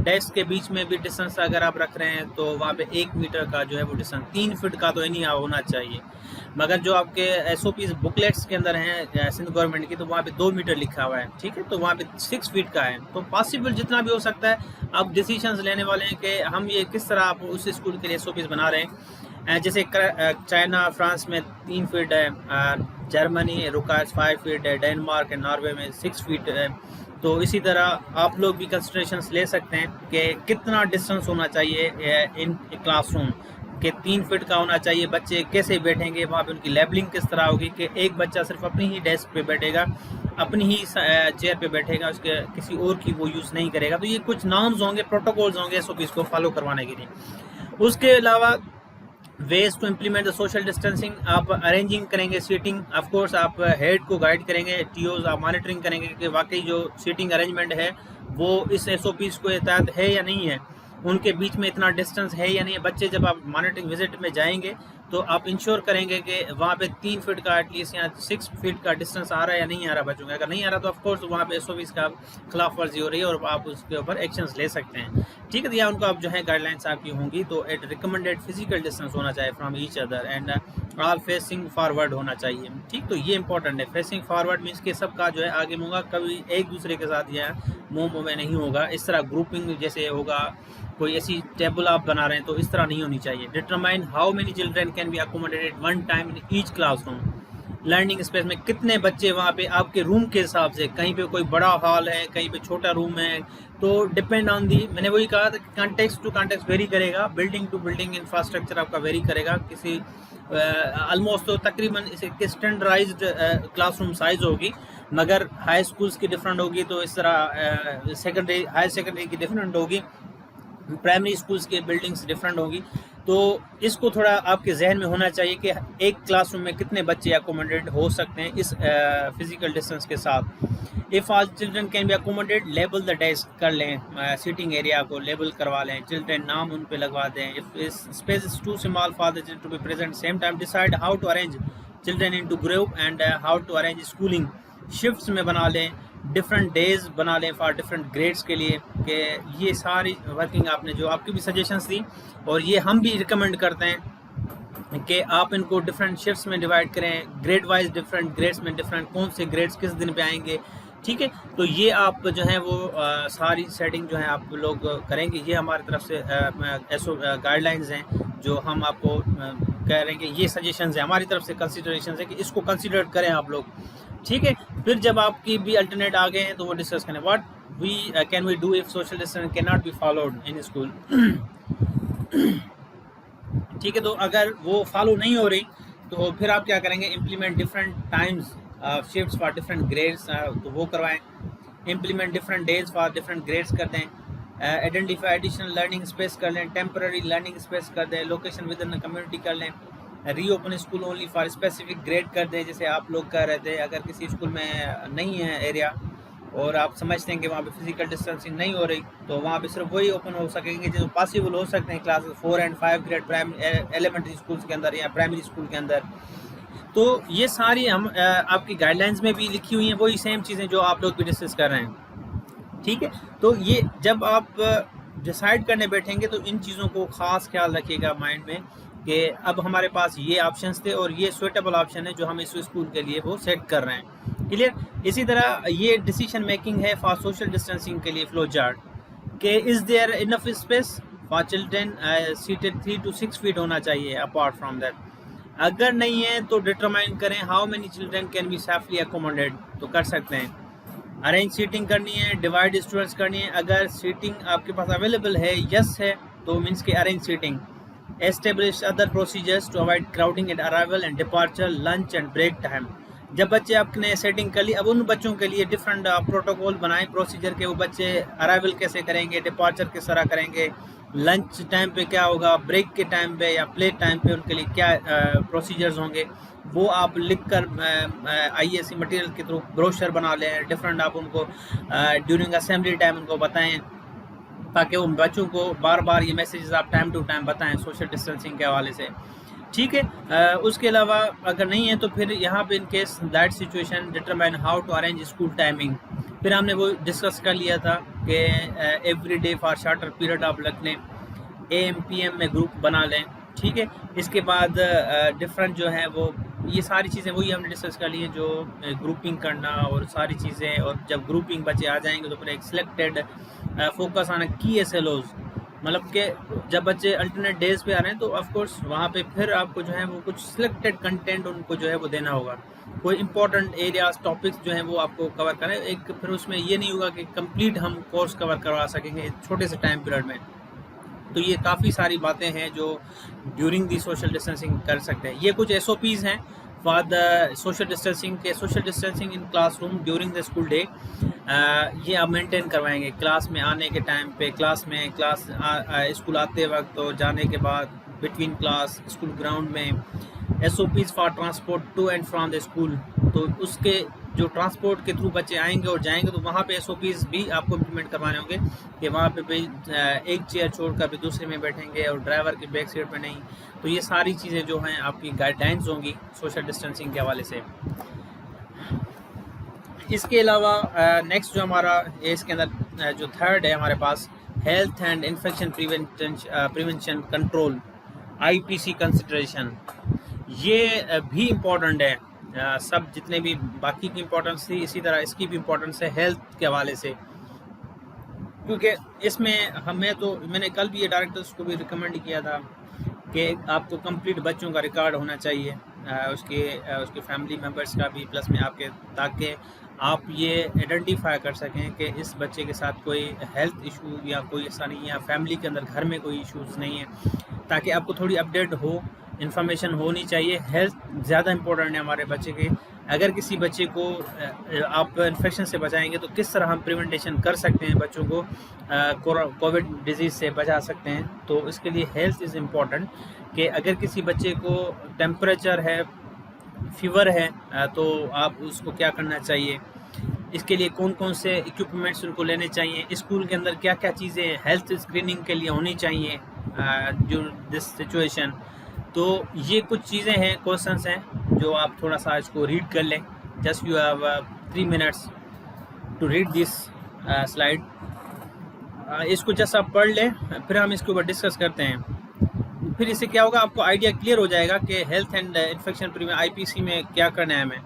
डेस्क के बीच में भी डिस्टेंस अगर आप रख रहे हैं तो वहाँ पे 1 मीटर का जो है वो डिस्टेंस, 3 फीट का तो नहीं होना चाहिए। मगर जो आपके SOPs बुकलेट्स के अंदर हैं सिंध गवर्नमेंट की, तो वहाँ पे 2 मीटर लिखा हुआ है। ठीक है, तो वहाँ पे 6 फीट का है। तो पॉसिबल जितना भी हो सकता है आप डिसीजंस लेने वाले हैं कि हम ये किस तरह आप उस स्कूल के लिए SOPs बना रहे हैं। जैसे चाइना, फ्रांस में 3 फीट है, जर्मनी रिक्वायर्स 5 फीट है, डेनमार्क एंड नॉर्वे में 6 फीट है। तो इसी तरह आप लोग भी कंसिडरेशंस ले सकते हैं कि कितना डिस्टेंस होना चाहिए इन क्लासरूम के, 3 फीट का होना चाहिए। बच्चे कैसे बैठेंगे वहाँ पे, उनकी लेबलिंग किस तरह होगी कि एक बच्चा सिर्फ अपनी ही डेस्क पे बैठेगा, अपनी ही चेयर पे बैठेगा, उसके किसी और की वो यूज़ नहीं करेगा। तो ये कुछ नॉर्म्स होंगे, प्रोटोकॉल्स होंगे SOPs को फॉलो करवाने के लिए। उसके अलावा ways to implement the social distancing, आप अरेंजिंग करेंगे सीटिंग, ऑफ कोर्स आप हेड को गाइड करेंगे, TOs आप मॉनिटरिंग करेंगे कि वाकई जो सीटिंग अरेंजमेंट है वो इस SOPs को तहत है या नहीं है, उनके बीच में इतना डिस्टेंस है या नहीं है। बच्चे जब आप मॉनिटरिंग विजिट में जाएंगे तो आप इंश्योर करेंगे कि वहाँ पे 3 फीट का एटलीस्ट या 6 फीट का डिस्टेंस आ रहा है या नहीं आ रहा बच्चों का। अगर नहीं आ रहा तो ऑफकोर्स वहाँ पे SOPs का खिलाफ वर्जी हो रही है और आप उसके ऊपर एक्शंस ले सकते हैं। ठीक है, तो या उनको आप जो है गाइडलाइंस आपकी होंगी, तो एट रिकमेंडेड फिजिकल डिस्टेंस होना चाहिए from each other and all facing forward होना चाहिए। ठीक, तो ये इंपॉर्टेंट है। फेसिंग फॉरवर्ड मीन्स कि सबका जो है आगे होगा, कभी एक दूसरे के साथ या मुँह में नहीं होगा। इस तरह ग्रुपिंग जैसे होगा, कोई ऐसी टेबल आप बना रहे हैं तो इस तरह नहीं होनी चाहिए। Determine how many children can be accommodated one time in each classroom, learning space में कितने बच्चे वहाँ पे आपके रूम के हिसाब से, कहीं पे कोई बड़ा हॉल है, कहीं पे छोटा रूम है, तो डिपेंड ऑन दी, मैंने वही कहा था कि कॉन्टेक्स्ट टू कॉन्टेक्स्ट वेरी करेगा, बिल्डिंग टू बिल्डिंग इंफ्रास्ट्रक्चर आपका वेरी करेगा। किसी ऑलमोस्ट तो तकरीबन इसके स्टैंडर्डाइज्ड क्लासरूम साइज होगी, मगर हाई स्कूल्स की डिफरेंट होगी, तो इस तरह सेकेंडरी हायर सेकेंडरी की डिफरेंट होगी, प्राइमरी स्कूल्स की बिल्डिंग्स डिफरेंट होगी। तो इसको थोड़ा आपके जहन में होना चाहिए कि एक क्लासरूम में कितने बच्चे अकोमोडेट हो सकते हैं इस फिजिकल डिस्टेंस के साथ। If all children can be accommodate, label the desk कर लें, सीटिंग एरिया को लेबल करवा लें, चिल्ड्रन नाम उन पे लगवा दें। If space is too small for the children to be present, same time decide how to arrange children into group and how to arrange schooling. Shifts में बना लें, डिफरेंट डेज बना लें फॉर डिफरेंट ग्रेड्स के लिए, कि ये सारी वर्किंग आपने जो आपकी भी सजेशंस दी और ये हम भी रिकमेंड करते हैं कि आप इनको डिफरेंट शिफ्ट्स में डिवाइड करें, ग्रेड वाइज डिफरेंट ग्रेड्स में डिफरेंट कौन से ग्रेड्स किस दिन पे आएंगे, ठीक है। तो ये आप जो है वो सारी सेटिंग जो है आप लोग करेंगे। ये हमारी तरफ से ऐसो गाइडलाइंस हैं जो हम आपको कह रहे हैं कि ये सजेशंस हैं हमारी तरफ से, कंसिडरेशंस है कि इसको कंसिडर करें आप लोग, ठीक है। फिर जब आपकी भी अल्टरनेट आ गए हैं तो वो डिस्कस करें, what we can we do if social distance can not be followed in school, ठीक है। तो अगर वो फॉलो नहीं हो रही तो फिर आप क्या करेंगे, implement different times shifts for different grades, तो वो करवाएं। Implement different days for different grades कर दें। आइडेंटिफाई एडिशनल लर्निंग स्पेस कर लें, टेम्पररी लर्निंग स्पेस कर दें, location with in the community कर लें। Reopen school only for specific grade कर दें, जैसे आप लोग कह रहे थे अगर किसी स्कूल में नहीं है एरिया और आप समझते हैं कि वहाँ पे फिजिकल डिस्टेंसिंग नहीं हो रही, तो वहाँ पे सिर्फ वही ओपन हो सकेंगे जो पॉसिबल हो सकते हैं classes 4 and 5 grade primary elementary schools के अंदर या प्राइमरी स्कूल के अंदर। तो ये सारी हम आपकी गाइडलाइंस में भी लिखी हुई हैं, वही सेम चीज़ें जो आप लोग भी डिस्कस कर रहे हैं, ठीक है। तो ये जब आप डिसाइड करने बैठेंगे तो इन चीज़ों को ख़ास ख्याल रखिएगा माइंड में कि अब हमारे पास ये ऑप्शंस थे और ये सुइटेबल ऑप्शन है जो हम इस स्कूल के लिए वो सेट कर रहे हैं, क्लियर। इसी तरह ये डिसीजन मेकिंग है फॉर सोशल डिस्टेंसिंग के लिए फ्लो चार्ट, कि is there enough space for children seated 3 to 6 feet होना चाहिए। अपार्ट फ्रॉम दैट अगर नहीं है तो डिटरमाइन करें how many children can be safely accommodate, तो कर सकते हैं। अरेंज सीटिंग करनी है, डिवाइड स्टूडेंट्स करनी है। अगर सीटिंग आपके पास अवेलेबल है, यस है, तो मीन्स के arrange seating. Establish other procedures to avoid crowding at arrival and departure, lunch and break time. जब बच्चे आपने सेटिंग कर ली, अब उन बच्चों के लिए डिफरेंट प्रोटोकॉल बनाएं प्रोसीजर के, वो बच्चे अराइवल कैसे करेंगे, डिपार्चर किस तरह करेंगे, लंच टाइम पे क्या होगा, ब्रेक के टाइम पे या प्ले टाइम पे उनके लिए क्या प्रोसीजर्स होंगे, वो आप लिख कर ISC मटेरियल के थ्रू ब्रोशर बना लें डिफरेंट। आप उनको ड्यूरिंग असेंबली टाइम उनको बताएं ताकि उन बच्चों को बार बार ये मैसेजेस आप टाइम टू टाइम बताएं सोशल डिस्टेंसिंग के हवाले से, ठीक है। उसके अलावा अगर नहीं है तो फिर यहाँ पे in case that situation determine how to arrange school timing. फिर हमने वो डिस्कस कर लिया था कि every day for shorter period आप रख लें, AM PM में ग्रुप बना लें, ठीक है। इसके बाद डिफरेंट जो है वो ये सारी चीज़ें वही हमने डिस्कस कर ली हैं जो ग्रुपिंग करना और सारी चीज़ें। और जब ग्रुपिंग बच्चे आ जाएंगे तो फिर एक सिलेक्टेड फोकस ऑन की SLOs, मतलब कि जब बच्चे अल्टरनेट डेज पे आ रहे हैं तो ऑफ कोर्स वहाँ पे फिर आपको जो है वो कुछ सिलेक्टेड कंटेंट उनको जो है वो देना होगा। कोई इंपॉर्टेंट एरियाज टॉपिक्स जो हैं वो आपको कवर करें। एक फिर उसमें ये नहीं होगा कि कंप्लीट हम कोर्स कवर करवा सकेंगे छोटे से टाइम पीरियड में। तो ये काफ़ी सारी बातें हैं जो ड्यूरिंग दी सोशल डिस्टेंसिंग कर सकते हैं। ये कुछ SOPs हैं फॉर द सोशल डिस्टेंसिंग के, social distancing in classroom during the school day. ये आप मेंटेन करवाएंगे क्लास में आने के टाइम पे, क्लास में स्कूल आते वक्त और जाने के बाद, बिटवीन क्लास, स्कूल ग्राउंड में। SOPs for transport to and from the school, तो उसके जो ट्रांसपोर्ट के थ्रू बच्चे आएंगे और जाएंगे तो वहाँ पे SOPs भी आपको इम्प्लीमेंट करवाने होंगे कि वहाँ पे भी एक चेयर छोड़कर भी दूसरे में बैठेंगे और ड्राइवर की बैक सीट पे नहीं। तो ये सारी चीज़ें जो हैं आपकी गाइडलाइंस होंगी सोशल डिस्टेंसिंग के हवाले से। इसके अलावा नेक्स्ट जो हमारा इसके अंदर जो थर्ड है हमारे पास, health and infection prevention control, IPC consideration. ये भी इम्पोर्टेंट है, सब जितने भी बाकी की इम्पोर्टेंस थी इसी तरह इसकी भी इम्पोर्टेंस है हेल्थ के हवाले से, क्योंकि इसमें मैंने कल भी ये डायरेक्टर्स को भी रिकमेंड किया था कि आपको कंप्लीट बच्चों का रिकॉर्ड होना चाहिए, उसके फैमिली मेम्बर्स का भी प्लस में आपके, ताकि आप ये आइडेंटिफाई कर सकें कि इस बच्चे के साथ कोई हेल्थ इशू या कोई ऐसा नहीं है, फैमिली के अंदर घर में कोई इश्यूज़ नहीं है, ताकि आपको थोड़ी अपडेट हो इंफॉर्मेशन होनी चाहिए। हेल्थ ज़्यादा इंपॉर्टेंट है हमारे बच्चे के। अगर किसी बच्चे को आप इन्फेक्शन से बचाएंगे तो किस तरह हम प्रिवेंटेशन कर सकते हैं, बच्चों को कोविड डिजीज़ से बचा सकते हैं। तो इसके लिए हेल्थ इज़ इम्पॉर्टेंट कि अगर किसी बच्चे को टेम्परेचर है, फीवर है, तो आप उसको क्या करना चाहिए, इसके लिए कौन कौन से इक्विपमेंट्स उनको लेने चाहिए, स्कूल के अंदर क्या क्या चीज़ें हेल्थ स्क्रीनिंग के लिए होनी चाहिए जो दिस सिचुएशन। तो ये कुछ चीज़ें हैं, क्वेश्चंस हैं जो आप थोड़ा सा इसको रीड कर लें। Just you have 3 minutes to read this slide. इसको जस्ट आप पढ़ लें, फिर हम इसके ऊपर डिस्कस करते हैं। फिर इससे क्या होगा, आपको आइडिया क्लियर हो जाएगा कि health and infection prevention IPC में क्या करना है हमें।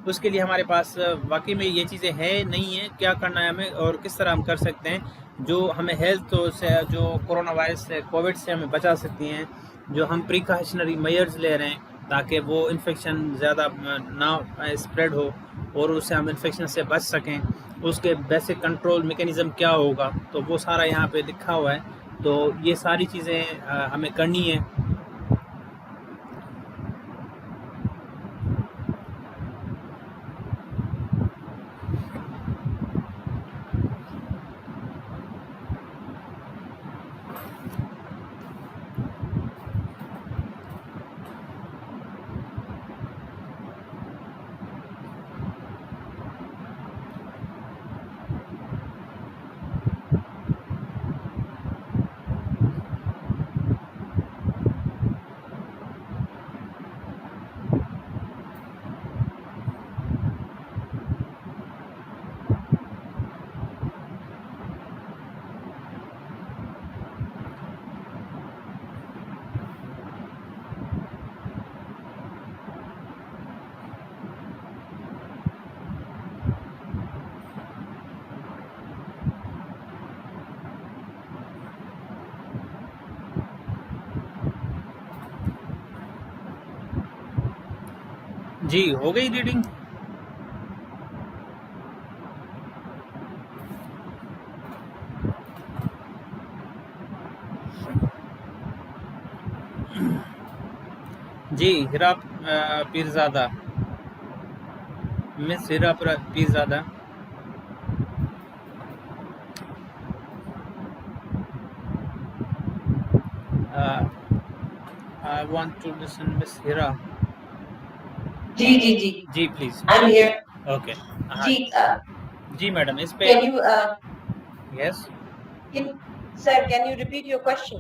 उसके लिए हमारे पास वाकई में ये चीज़ें हैं नहीं है, क्या करना है हमें और किस तरह हम कर सकते हैं जो हमें हेल्थ से, जो कोरोना वायरस से, कोविड से हमें बचा सकती हैं, जो हम प्रिकॉशनरी मेजर्स ले रहे हैं ताकि वो इन्फेक्शन ज़्यादा ना स्प्रेड हो और उससे हम इन्फेक्शन से बच सकें। उसके बेसिक कंट्रोल मेकनिज़म क्या होगा, तो वो सारा यहाँ पे लिखा हुआ है। तो ये सारी चीज़ें हमें करनी है। जी हो गई रीडिंग। जी Hira Pirzada, miss Hira Pirzada. I want to listen, Miss Hira. जी प्लीज। I'm here. ओके जी जी मैडम, इस पे can you yes. sir, can you repeat your question?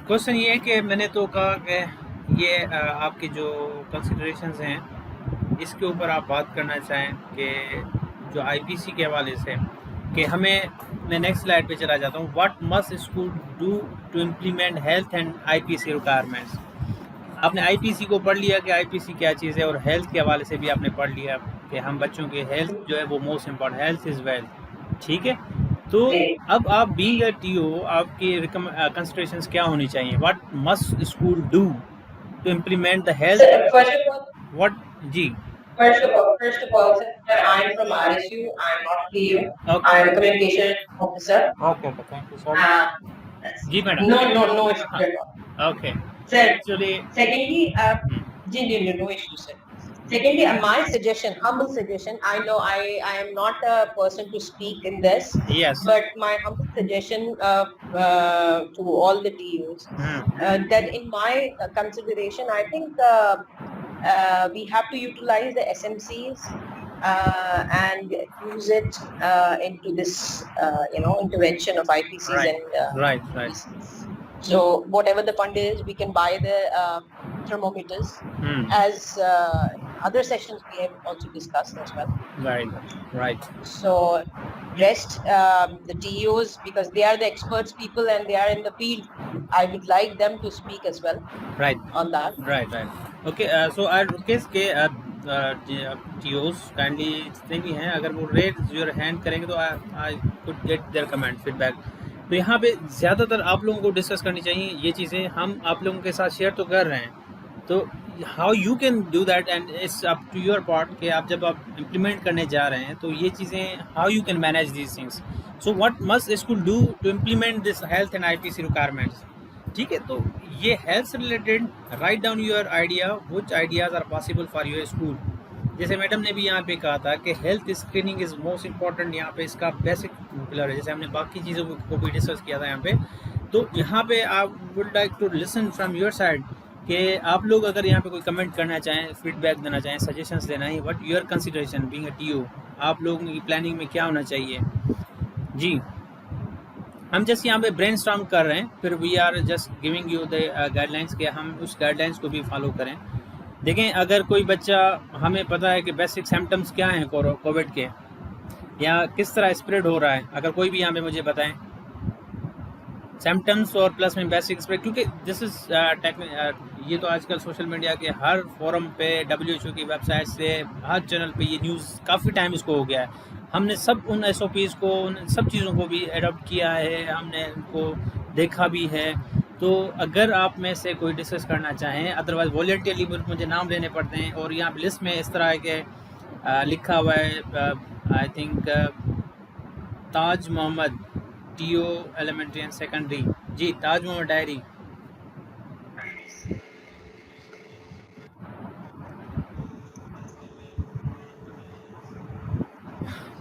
Question ये है कि मैंने तो कहा कि ये आपके जो कंसिडरेशंस हैं इसके ऊपर आप बात करना चाहें कि जो IPC के हवाले से कि हमें, मैं नेक्स्ट स्लाइड पे चला जाता हूँ। What must school do to implement health and IPC requirements. आपने IPC को पढ़ लिया कि IPC क्या चीज़ है, और हेल्थ के हवाले से भी आपने पढ़ लिया कि हम बच्चों के हेल्थ जो है वो most important, health is wealth. ठीक है, तो अब आप बीइंग अ TO आपकी कंसिडरेशंस क्या होनी चाहिए? What must school do to implement the health, Sir, first of all, what जी First of all, sir, I'm from RSU. I'm not PU. Okay. I'm a communication officer. Okay thank you sir. जी madam. No issue at all. ओके Sir, actually secondly, no issue, sir. Secondly, my suggestion, humble suggestion. I know I am not a person to speak in this, Yes. but my humble suggestion to all the TUs that in my consideration, I think we have to utilize the SMCs and use it into this, intervention of IPCs Right. and right. So whatever the fund is, we can buy the thermometers. As other sessions we have also discussed as well. Right. So rest the TEOs, because they are the experts people and they are in the field. I would like them to speak as well Right. on that. Right. Okay, so I request के TOs kindly जितने भी हैं, अगर वो raise your hand करेंगे तो I could get their comment feedback। तो यहाँ पे ज़्यादातर आप लोगों को डिस्कस करनी चाहिए ये चीज़ें, हम आप लोगों के साथ शेयर तो कर रहे हैं, तो how you can do that and it's up to your part कि आप जब आप इम्प्लीमेंट करने जा रहे हैं तो ये चीज़ें how you can manage these things. So what must school do to implement this health and IPC requirements. ठीक है, तो ये हेल्थ से related right down your idea which ideas are possible for your school. जैसे मैडम ने भी यहाँ पे कहा था कि health screening is most important, यहाँ पे इसका बेसिक पिलर है, जैसे हमने बाकी चीज़ों को भी डिस्कस किया था यहाँ पे। तो यहाँ पे आप would like to listen from your side कि आप लोग अगर यहाँ पे कोई कमेंट करना चाहें, फीडबैक देना चाहें, सजेशंस देना है, what your consideration being a TO, आप लोगों की प्लानिंग में क्या होना चाहिए। जी, हम जस्ट यहाँ पे ब्रेनस्टॉर्म कर रहे हैं, फिर we are just giving you the guidelines के हम उस गाइडलाइंस को भी फॉलो करें। देखें, अगर कोई बच्चा, हमें पता है कि बेसिक सिम्टम्स क्या हैं कोविड के, या किस तरह स्प्रेड हो रहा है, अगर कोई भी यहाँ पे मुझे बताएं सिम्टम्स और प्लस में बेसिक स्प्रेड, क्योंकि दिस इज ये तो आजकल सोशल मीडिया के हर फोरम पे, WHO की वेबसाइट से, हर चैनल पे ये न्यूज़ काफ़ी टाइम इसको हो गया है। हमने सब उन SOPs को, उन सब चीज़ों को भी अडॉप्ट किया है, हमने उनको देखा भी है। तो अगर आप में से कोई डिस्कस करना चाहें, अदरवाइज वॉलंटियरली मुझे नाम लेने पड़ते हैं, और यहाँ पे लिस्ट में इस तरह के लिखा हुआ है, I think Taj Mohammad, TO elementary and secondary. जी, ताज मोहम्मद डायरी।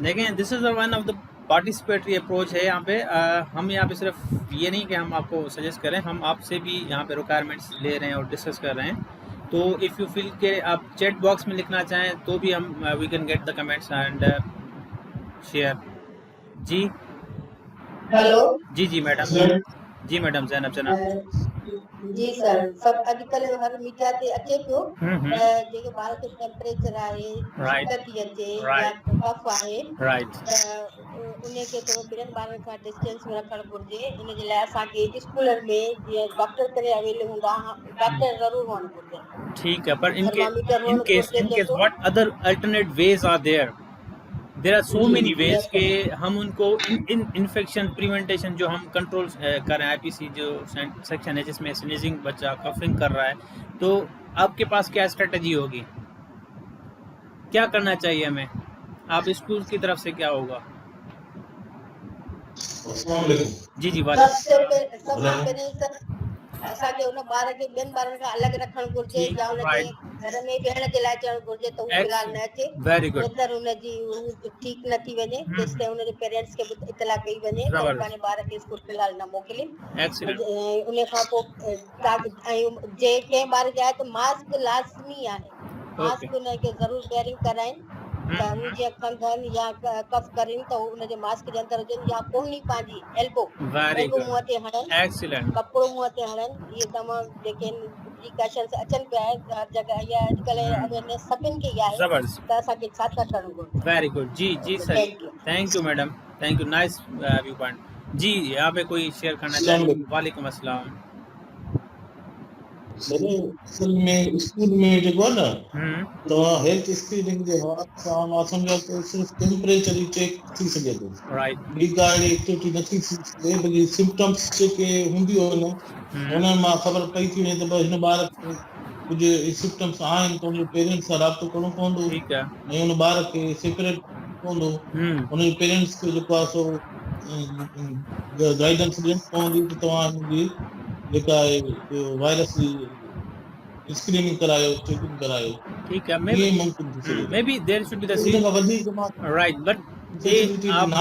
देखें, this is one of the participatory approach है यहाँ पे। हम यहाँ पे सिर्फ ये नहीं कि हम आपको सजेस्ट करें, हम आपसे भी यहाँ पे रिक्वायरमेंट्स ले रहे हैं और डिस्कस कर रहे हैं। तो इफ़ यू फील के आप चैट बॉक्स में लिखना चाहें तो भी हम we can get the comments and share. जी हेलो जी मैडम। जी मैडम ज़ैनब जी सर, सब अॼुकल्ह हर मीडिया ते अचे पियो जेके ॿार खे टेम्परेचर आहे, Right. थी अचे Right. या कफ आहे, राइट। उन खे थोरो ॿियनि ॿारनि खां डिस्टेंस में रखणु घुरिजे। इन जे लाइ असांखे स्कूलनि में जीअं डॉक्टर करे अवेलेबल हूंदा, डॉक्टर ज़रूरु हुअणु घुरिजे। ठीक है, पर Thermometer in case what other alternate ways are there are so many ways के हम उनको इन इन्फेक्शन प्रिवेंटेशन जो हम कंट्रोल कर रहे हैं, IPC जो सेक्शन है जिसमें स्नीजिंग बच्चा कफिंग कर रहा है, तो आपके पास क्या स्ट्रेटजी होगी, क्या करना चाहिए हमें, आप स्कूल की तरफ से क्या होगा। जी वालेकुम। असांखे उन ॿार खे ॿियनि ॿारनि खां अलॻि रखणु घुरिजे, या हुनखे घर में विहण जे लाइ चवणु घुरिजे त हू फ़िलहाल न अचे, वेरी गुड। जेकर हुनजी ठीकु न थी वञे तेसि ताईं हुनजे पेरेंट्स खे इतला कई वञे त पंहिंजे ॿार खे स्कूल फ़िलहाल न मोकिले। उन खां पोइ ऐं जे कंहिं ॿार जे आहे त मास्क लाज़मी आहे, मास्क हुनखे ज़रूरु वेयरिंग कराइनि, त हू जीअं खंघनि या कफ करनि त हुनजे मास्क जे अंदरि हुजनि, या कोहनी पंहिंजी एल्बो मुंहं ते हणनि, कपिड़ो मुंहं ते हणनि। इहे तमामु जेके प्रिकॉशन्स अचनि पिया हर जॻह, या अॼुकल्ह अवेयरनेस सभिनि खे ई आहे, त असांखे छा छा करणु घुरिजे। Very good. जी sir, thank you madam, thank you, nice view point. जी, यहाँ पे कोई शेयर करना चाहिए। वालेकुम अस्सलाम। असल में स्कूल में जेको आहे न, तव्हां हेल्थ स्क्रीनिंग जे हवाले सां मां सम्झा त सिर्फ़ु टेम्परेचर ई चेक थी सघे थो, राइट, ॿी का अहिड़ी एक्टिविटी नथी थी सघे। बाक़ी सिम्टम्स जेके हूंदियूं आहिनि हुननि मां ख़बर पई थी वञे त भई हिन ॿार खे कुझु सिम्टम्स आहिनि, त हुनजे पेरेंट्स सां राब्तो करिणो पवंदो, ऐं हुन ॿार खे सेपरेट पवंदो, हुनजे पेरेंट्स खे जेको आहे सो गाइडेंस ॾियणी पवंदी त तव्हां हिनजी जेका आहे वायरस जी स्क्रीनिंग करायो, चेकिंग करायो। ठीक है, may be there should be the right, but आप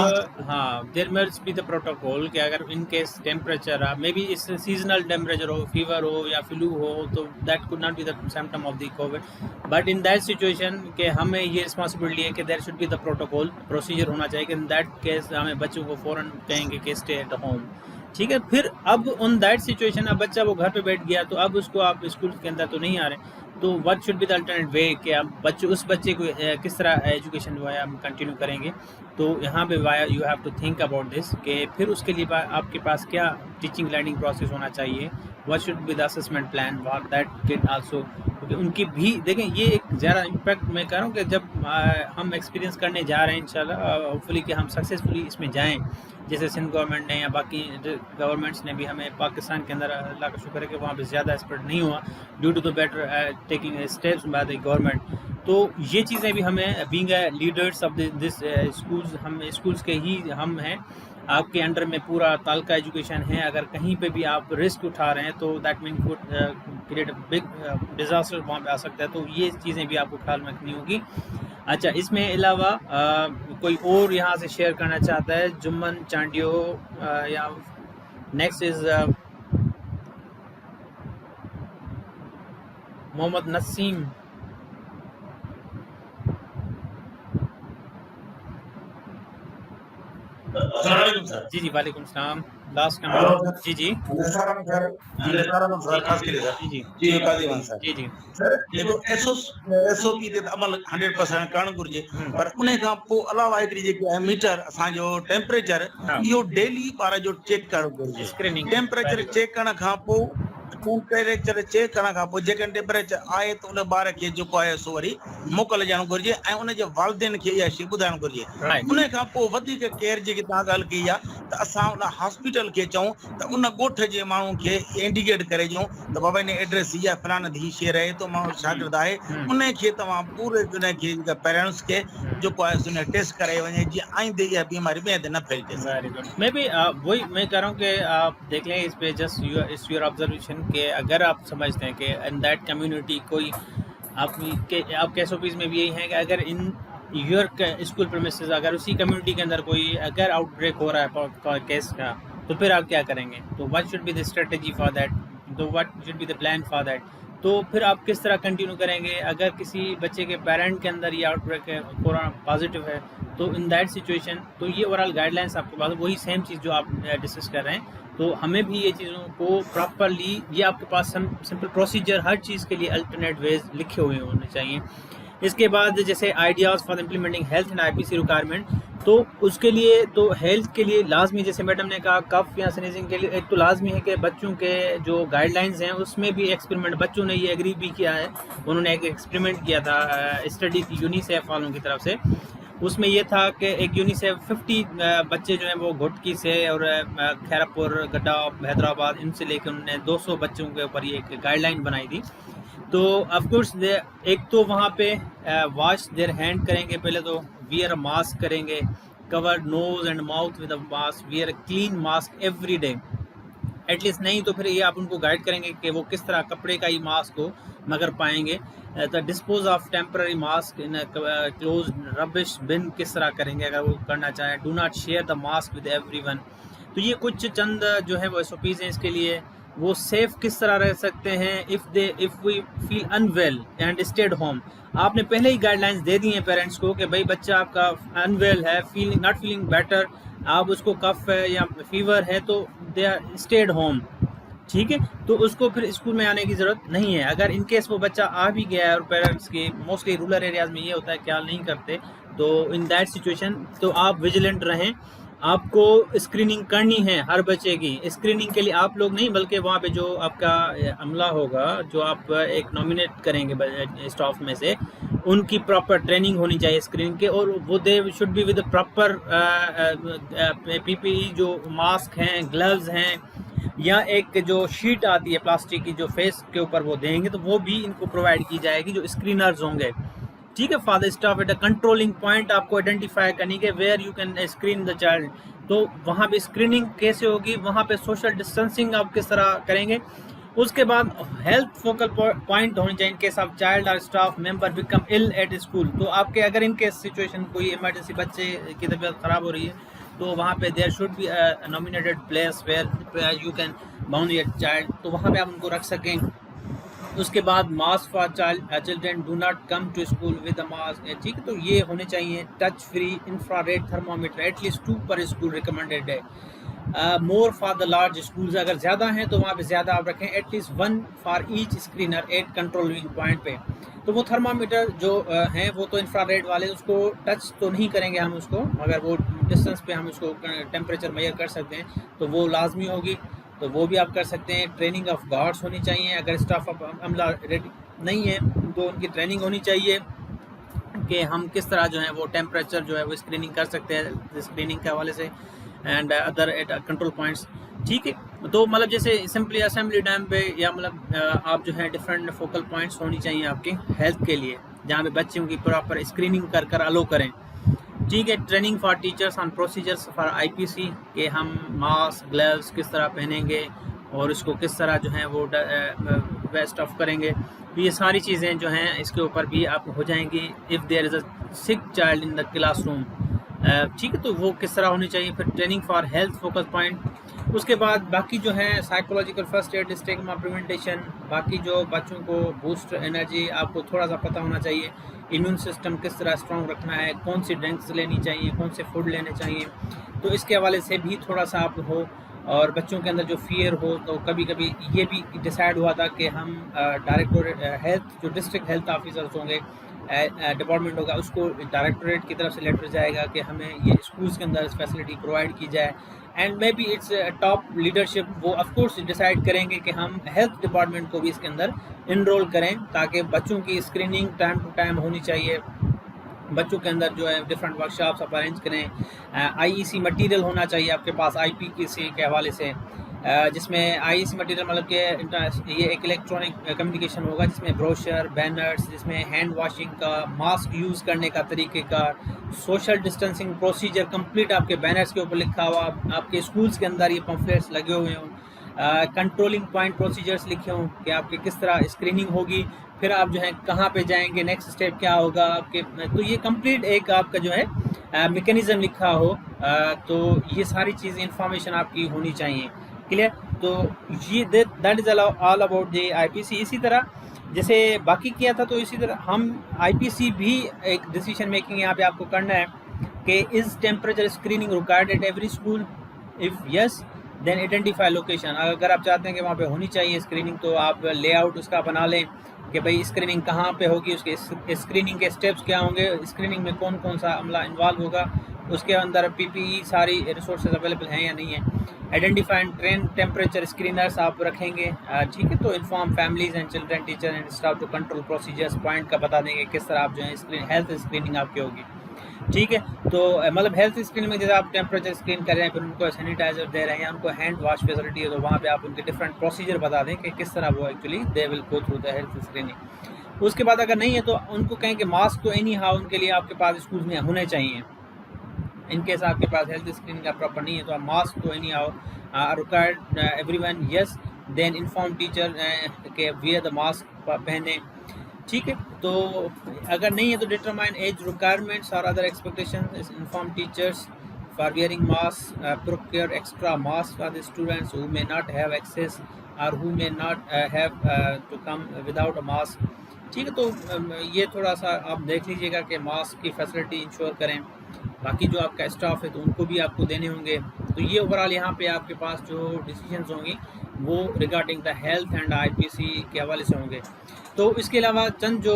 हाँ, there must be the protocol कि अगर in case temperature may be इस सीजनल टेम्परेचर हो, फीवर हो या फ्लू हो, तो that could not be the symptom of the covid, but in that situation के हमें ये रिस्पॉन्सिबिलिटी है कि there should be the protocol, procedure होना चाहिए कि इन दैट केस हमें बच्चों को फ़ौरन कहेंगे कि स्टे एट होम। ठीक है, फिर अब ऑन दैट सिचुएशन अब बच्चा वो घर पे बैठ गया, तो अब उसको आप स्कूल के अंदर तो नहीं आ रहे, तो what should be the alternate वे कि आप उस बच्चे को किस तरह एजुकेशन जो है हम कंटिन्यू करेंगे। तो यहाँ पे via you have to think about this कि फिर उसके लिए आपके पास क्या टीचिंग लर्निंग प्रोसेस होना चाहिए, what should be the assessment plan for that kid also, क्योंकि उनकी भी देखें ये एक ज़्यादा इम्पैक्ट मैं कह रहा हूँ कि जब हम एक्सपीरियंस करने जा रहे हैं इंशाल्लाह होपफुली कि हम सक्सेसफुली इसमें जाएँ, जैसे सिंध गवर्नमेंट ने या बाकी गवर्नमेंट्स ने भी हमें पाकिस्तान के अंदर अल्लाह का शुक्र है कि वहाँ पे ज़्यादा स्प्रेड नहीं हुआ due to the better taking steps by the government. तो ये चीज़ें भी हमें being leaders of this schools, हम स्कूल्स के ही हम हैं, आपके अंडर में पूरा ताल्का एजुकेशन है। अगर कहीं पे भी आप रिस्क उठा रहे हैं तो that mean could create big disaster वहाँ पे आ सकता है। तो ये चीज़ें भी आपको ख्याल में रखनी होगी। अच्छा, इसमें अलावा कोई और यहाँ से शेयर करना चाहता है? जुम्मन चांडियो या next is Mohammad Naseem. Sir जी वालेकुम सलाम। Last comment. जी जी सर जी जी जेको एसओपी ते अमल 100% करण घुर्जे, पर उन खां पोइ अलावा हिकिड़ी जेकी आहे मीटर असांजो टेम्परेचर, इहो डेली ॿार जो चेक करणु घुर्जे। स्क्रीनिंग टेम्परेचर चेक करण खां पोइ टेम्परेचर चेक करण खां पोइ जेकॾहिं टेम्परेचर आहे त उन ॿार खे जेको आहे सो वरी मोकल ॾियणु घुर्जे ऐं उनजे वालिदेन खे इहा शइ ॿुधाइणु घुर्जे। उन खां पोइ वधीक केयर जेकी तव्हां ॻाल्हि कई आहे त असां उन हॉस्पिटल खे चऊं त उन ॻोठ जे माण्हू खे इंडिकेट करे ॾियूं त बाबा इन एड्रेस इहा फलाणे धी शइ रहे थो, माण्हू शागिर्द आहे, उन खे तव्हां पूरे उन खे पेरेंट्स खे जेको आहे उन टेस्ट कराए वञे जीअं आईंदे इहा बीमारी ॿिए हंधि न फैलिजे। Very good. मैं भी वही मैं कह रहा हूँ कि आप देख लें इस पे, जस्ट योर ऑब्जर्वेशन कि अगर आप समझते हैं कि इन दैट कम्युनिटी कोई आपके एसओपीज में भी यही है कि अगर इन योर स्कूल प्रीमिसेस अगर उसी कम्युनिटी के अंदर कोई अगर आउटब्रेक हो रहा है केस का, तो फिर आप क्या करेंगे? तो what should be the strategy for that, तो what should be the plan for that? तो फिर आप किस तरह कंटिन्यू करेंगे? अगर किसी बच्चे के पेरेंट के अंदर ये आउटब्रेक है, कोरोना पॉजिटिव है, तो इन दैट सिचुएशन तो ये ओवरऑल गाइडलाइंस आपके पास वही सेम चीज़ जो आप डिस्कस कर रहे हैं। तो हमें भी ये चीज़ों को प्रॉपरली, ये आपके पास सिंपल प्रोसीजर, हर चीज़ के लिए अल्टरनेट वेज लिखे हुए होने चाहिए। इसके बाद जैसे ideas for implementing health and IPC requirement, तो उसके लिए तो हेल्थ के लिए लाजमी, जैसे मैडम ने कहा कफ या स्नीजिंग के लिए एक तो लाजमी है कि बच्चों के जो गाइडलाइंस हैं उसमें भी एक्सपेरिमेंट, बच्चों ने ये एग्री भी किया है, उन्होंने एक एक्सपेरिमेंट किया था स्टडी यूनिसेफ वालों की तरफ से। उसमें ये था कि एक यूनिसेफ 50 बच्चे जो हैं वो घुटकी से और खैरापुर, गड्डा, हैदराबाद, इनसे लेकर उन्होंने 200 बच्चों के ऊपर ये एक गाइडलाइन बनाई थी। तो ऑफकोर्स एक तो वहाँ पे वॉश देयर हैंड करेंगे, पहले तो वियर अ मास्क करेंगे, cover nose and mouth with a mask, wear a clean mask every day at least, नहीं तो फिर ये आप उनको गाइड करेंगे कि वो किस तरह कपड़े का ही मास्क हो मगर पाएंगे। The dispose of temporary mask in close rubbish bin किस तरह करेंगे अगर वो करना चाहें। Do not share the mask with everyone. तो ये कुछ चंद जो है वो एसओपीज़ हैं इसके लिए। वो सेफ किस तरह रह सकते हैं if we feel unwell and stayed home. आपने पहले ही गाइडलाइंस दे दी हैं पेरेंट्स को कि भाई बच्चा आपका अनवेल है, नॉट फीलिंग बेटर, आप उसको कफ है या फीवर है तो दे आर स्टेड होम, ठीक है। तो उसको फिर स्कूल में आने की ज़रूरत नहीं है। अगर इन केस वो बच्चा आ भी गया है और पेरेंट्स के मोस्टली रूरल एरियाज़ में ये होता है, ख्याल नहीं करते, तो इन दैट सिचुएशन तो आप विजिलेंट रहें। आपको स्क्रीनिंग करनी है हर बच्चे की। स्क्रीनिंग के लिए आप लोग नहीं बल्कि वहाँ पे जो आपका अमला होगा, जो आप एक नॉमिनेट करेंगे स्टाफ में से, उनकी प्रॉपर ट्रेनिंग होनी चाहिए स्क्रीनिंग के, और वो they should be with proper PPE, जो मास्क हैं, ग्लव्स हैं, या एक जो शीट आती है प्लास्टिक की जो फेस के ऊपर वो देंगे, तो वो भी इनको प्रोवाइड की जाएगी जो स्क्रीनर्स होंगे, ठीक है। Father staff at a controlling point आपको आइडेंटिफाई करनी है where you can screen the child. तो वहाँ पे स्क्रीनिंग कैसे होगी, वहाँ पे सोशल डिस्टेंसिंग आप किस तरह करेंगे। उसके बाद हेल्थ फोकल पॉइंट होनी चाहिए इन केस ऑफ चाइल्ड और staff member become ill at school. तो आपके अगर इन केस सिचुएशन कोई इमरजेंसी बच्चे की तबीयत ख़राब हो रही है तो वहाँ पे there should be nominated place where you can bound your child, तो वहाँ पे आप उनको रख सकें। उसके बाद mask for children, do not come to school with a mask, ठीक है। तो ये होने चाहिए। Touch free infrared thermometer at least 2 per school recommended है। More for the large schools, अगर ज़्यादा हैं तो वहाँ पे ज़्यादा आप रखें, at least 1 for each screener eight controlling point पे। तो वो थर्मामीटर जो हैं वो तो इंफ्रारेड वाले, उसको टच तो नहीं करेंगे हम उसको, मगर वो डिस्टेंस पे हम उसको टेम्परेचर मेजर कर सकते हैं, तो वो लाजमी होगी, तो वो भी आप कर सकते हैं। ट्रेनिंग ऑफ गार्ड्स होनी चाहिए, अगर स्टाफ अमला रेडी नहीं है तो उनकी ट्रेनिंग होनी चाहिए कि हम किस तरह जो है वो टेम्परेचर जो है वो स्क्रीनिंग कर सकते हैं स्क्रीनिंग के हवाले से, एंड अदर कंट्रोल पॉइंट्स, ठीक है। तो मतलब जैसे सिंपली असेंबली टाइम पे या मतलब आप जो है डिफरेंट फोकल पॉइंट्स होनी चाहिए आपके हेल्थ के लिए, जहाँ पे बच्चों की प्रॉपर स्क्रीनिंग कर अलो करें। ठीक है, training for teachers on procedures for IPC के हम मास्क ग्लव्स किस तरह पहनेंगे और इसको किस तरह जो है वो वेस्ट ऑफ करेंगे। तो ये सारी चीज़ें जो हैं इसके ऊपर भी आप हो जाएंगी। If there is a sick child in the classroom, ठीक है, तो वो किस तरह होनी चाहिए। फिर training for health focus point, उसके बाद बाकी जो है psychological first aid, stigma preventation, बाकी जो बच्चों को बूस्ट एनर्जी आपको थोड़ा सा पता होना चाहिए। इम्यून सिस्टम किस तरह स्ट्रॉन्ग रखना है, कौन सी ड्रिंक्स लेनी चाहिए, कौन से फूड लेने चाहिए, तो इसके हवाले से भी थोड़ा सा आप हो। और बच्चों के अंदर जो फियर हो, तो कभी कभी ये भी डिसाइड हुआ था कि हम डायरेक्टोरेट हेल्थ, जो डिस्ट्रिक्ट हेल्थ ऑफिसर्स होंगे, डिपार्टमेंट होगा, उसको डायरेक्टोरेट की तरफ से लेटर जाएगा कि हमें ये स्कूल्स के अंदर फैसिलिटी प्रोवाइड की जाए। And may be its top leadership, वो ऑफ कोर्स डिसाइड करेंगे कि हम हेल्थ डिपार्टमेंट को भी इसके अंदर इनरोल करें, ताकि बच्चों की स्क्रीनिंग टाइम टू टाइम होनी चाहिए। बच्चों के अंदर जो है डिफरेंट वर्कशॉप्स आप अरेंज करें। IEC मटेरियल होना चाहिए आपके पास IPC के हवाले से, जिसमें IEC मटेरियल मतलब कि ये एक इलेक्ट्रॉनिक कम्युनिकेशन होगा, जिसमें ब्रोशर, बैनर्स, जिसमें हैंड वॉशिंग का, मास्क यूज़ करने का तरीके का, सोशल डिस्टेंसिंग प्रोसीजर कंप्लीट आपके बैनर्स के ऊपर लिखा हुआ, आपके स्कूल्स के अंदर ये पम्फलेट्स लगे हुए हों, कंट्रोलिंग पॉइंट प्रोसीजर्स लिखे हों कि आपकी किस तरह स्क्रीनिंग होगी, फिर आप जो है कहाँ पे जाएंगे, नेक्स्ट स्टेप क्या होगा आपके, तो ये कंप्लीट एक आपका जो है मैकेनिज्म लिखा हो। तो ये सारी चीज़ें इंफॉर्मेशन आपकी होनी चाहिए। क्लियर? तो ये that is all about the IPC। इसी तरह जैसे बाकी किया था, तो इसी तरह हम IPC भी एक डिसीजन मेकिंग यहाँ पे आपको करना है कि is temperature screening required at every school, if yes then identify location. अगर आप चाहते हैं कि वहाँ पे होनी चाहिए स्क्रीनिंग, तो आप लेआउट उसका बना लें कि भाई स्क्रीनिंग कहाँ पे होगी, उसके स्क्रीनिंग के स्टेप्स क्या होंगे, स्क्रीनिंग में कौन कौन सा अमला इन्वॉल्व होगा, उसके अंदर PPE सारी रिसोर्सेज अवेलेबल हैं या नहीं है। Identify and train temperature screeners आप रखेंगे, ठीक है। तो inform families and children, teacher and staff to control procedures, point का बता देंगे किस तरह आप जो है हेल्थ स्क्रीनिंग आपकी होगी, ठीक है। तो मतलब हेल्थ स्क्रीनिंग में जैसे आप टेम्परेचर स्क्रीन कर रहे हैं, फिर उनको सैनिटाइजर दे रहे हैं या उनको हैंड वॉश फैसिलिटी है, तो वहाँ पे आप उनके डिफरेंट प्रोसीजर बता दें कि किस तरह वो actually they will go through the health screening. उसके बाद अगर नहीं है तो उनको कहें कि मास्क तो एनी हाउ उनके लिए आपके पास स्कूल में होने चाहिए। इनकेस आपके पास हेल्थ स्क्रीनिंग का प्रॉपर नहीं है तो आप मास्क तो anyhow required everyone, yes then inform teacher के वियर द मास्क पहने, ठीक है। तो अगर नहीं है तो डिटरमाइन एज रिक्वायरमेंट्स और other expectations, inform teachers for wearing mask, procure extra mask for the students who may not have access और who may not have to come without a mask, ठीक है। तो ये थोड़ा सा आप देख लीजिएगा कि मास्क की फैसिलिटी इंश्योर करें। बाकी जो आपका स्टाफ है तो उनको भी आपको देने होंगे। तो ये ओवरऑल यहाँ पे आपके पास जो डिसीजंस होंगे वो regarding the health and IPC के हवाले से होंगे। तो इसके अलावा चंद जो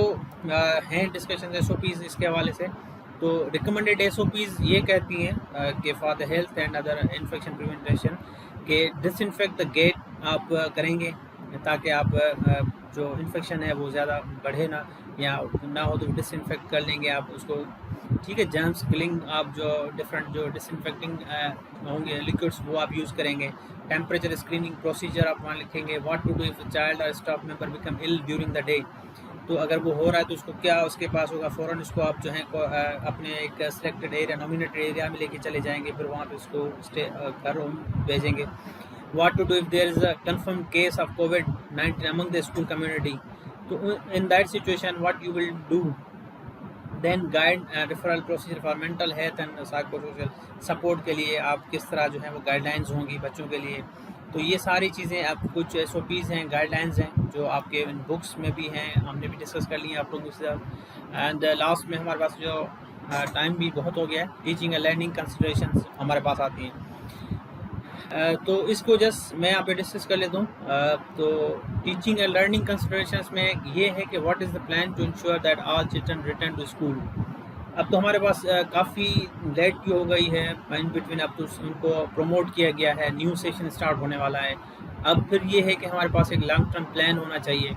हैं डिस्कशन SOPs इसके हवाले से, तो रिकमेंडेड SOPs ये कहती हैं कि for the health and other infection prevention के डिसइंफेक्ट द गेट आप करेंगे, ताकि आप जो इन्फेक्शन है वो ज़्यादा बढ़े ना, या ना हो तो डिसइंफेक्ट कर लेंगे आप उसको, ठीक है। जर्म्स किलिंग आप जो डिफरेंट जो डिसइंफेक्टिंग होंगे लिक्विड्स वो आप यूज़ करेंगे। टेम्परेचर स्क्रीनिंग प्रोसीजर आप वहाँ लिखेंगे। What to do if child और staff member become ill during the day, तो अगर वो हो रहा है तो उसको क्या उसके पास होगा, फ़ौरन उसको आप जो है अपने एक सिलेक्टेड एरिया, नॉमिनेटेड एरिया में लेके चले जाएंगे, फिर वहाँ पे उसको घर होम भेजेंगे। What to do if there is a confirmed case of COVID-19 among the school community? So in that situation, what you will do? Then guide referral procedure for mental health and psychosocial support के लिए आप किस तरह जो है वो guidelines होंगी बच्चों के लिए। तो ये सारी चीज़ें आप कुछ SOPs हैं, गाइडलाइंस हैं जो आपके इन बुक्स में भी हैं, हमने भी डिस्कस कर लिए आप लोगों के साथ। एंड लास्ट में हमारे पास जो टाइम भी बहुत हो गया है, टीचिंग एंड लर्निंग कंसिडरेशंस हमारे पास आती हैं। तो इसको जस्ट मैं यहाँ पे डिस्कस कर लेता हूँ। तो टीचिंग एंड लर्निंग कंसिडरेशंस में ये है कि what is the plan to ensure that all children return to school. अब तो हमारे पास काफ़ी लेट की हो गई है, इन बिटवीन अब तो उनको प्रमोट किया गया है, न्यू सेशन स्टार्ट होने वाला है। अब फिर ये है कि हमारे पास एक लॉन्ग टर्म प्लान होना चाहिए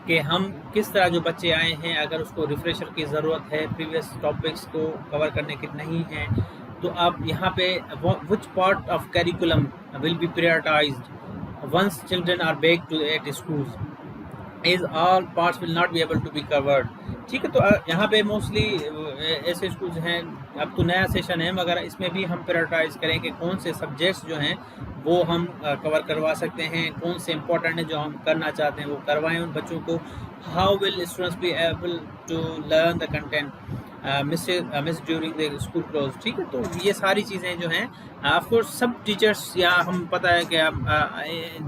कि हम किस तरह जो बच्चे आए हैं, अगर उसको रिफ्रेशर की ज़रूरत है, प्रीवियस टॉपिक्स को कवर करने की नहीं है, तो आप यहाँ पे which part of curriculum will be prioritized once children are back to at schools। is all parts will not be able to be covered. ठीक है, तो यहाँ पे मोस्टली ऐसे स्कूल्स हैं, अब तो नया सेशन है मगर इसमें भी हम प्रायोरिटाइज करें कि कौन से सब्जेक्ट्स जो हैं वो हम कवर करवा सकते हैं, कौन से इंपॉर्टेंट है जो हम करना चाहते हैं वो करवाएं उन बच्चों को. How will students be able to learn the content miss during the school close. ठीक है, तो ये सारी चीज़ें जो हैं ऑफ कोर्स सब टीचर्स या हम पता है कि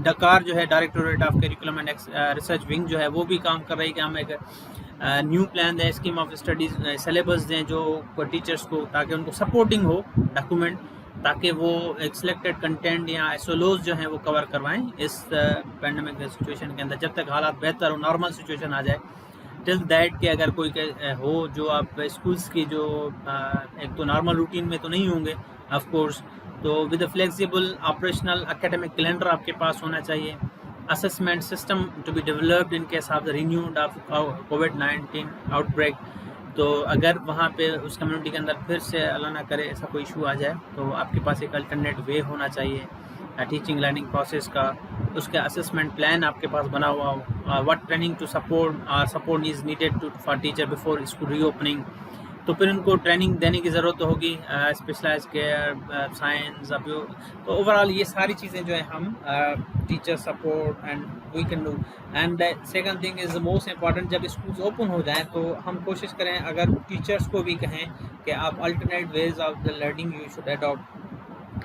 डकार जो है directorate of curriculum and research wing जो है वो भी काम कर रही है कि हम एक न्यू प्लान दें, स्कीम ऑफ स्टडीज़ सिलेबस दें जो टीचर्स को, ताकि उनको सपोर्टिंग हो डॉक्यूमेंट, ताकि वो एक सिलेक्टेड कंटेंट या एसओलोज जो हैं वो कवर करवाएं इस पैंडमिक सिचुएशन के अंदर, जब तक हालात बेहतर हो, नॉर्मल सिचुएशन आ जाए. टिल दैट कि अगर कोई हो जो आप स्कूल्स की जो एक तो नॉर्मल रूटीन में तो नहीं होंगे ऑफ कोर्स, तो with a flexible operational academic calendar आपके पास होना चाहिए. Assessment system to be developed in case of the renewed of कोविड-19 आउटब्रेक. तो अगर वहाँ पे उस कम्युनिटी के अंदर फिर से अल्लाह ना करे ऐसा कोई इशू आ जाए तो आपके पास एक अल्टरनेट वे होना चाहिए टीचिंग लर्निंग प्रोसेस का. उसका असेसमेंट प्लान आपके पास बना हुआ हो. What training to support is needed to for teacher before school reopening. तो फिर उनको ट्रेनिंग देने की ज़रूरत होगी, स्पेशलाइज केयर, साइंस, तो ओवरऑल ये सारी चीज़ें जो है हम teacher support and we can do. And second thing is the most important, जब स्कूल्स ओपन हो जाएं तो हम कोशिश करें, अगर टीचर्स को भी कहें कि आप alternate ways of the learning you should adopt.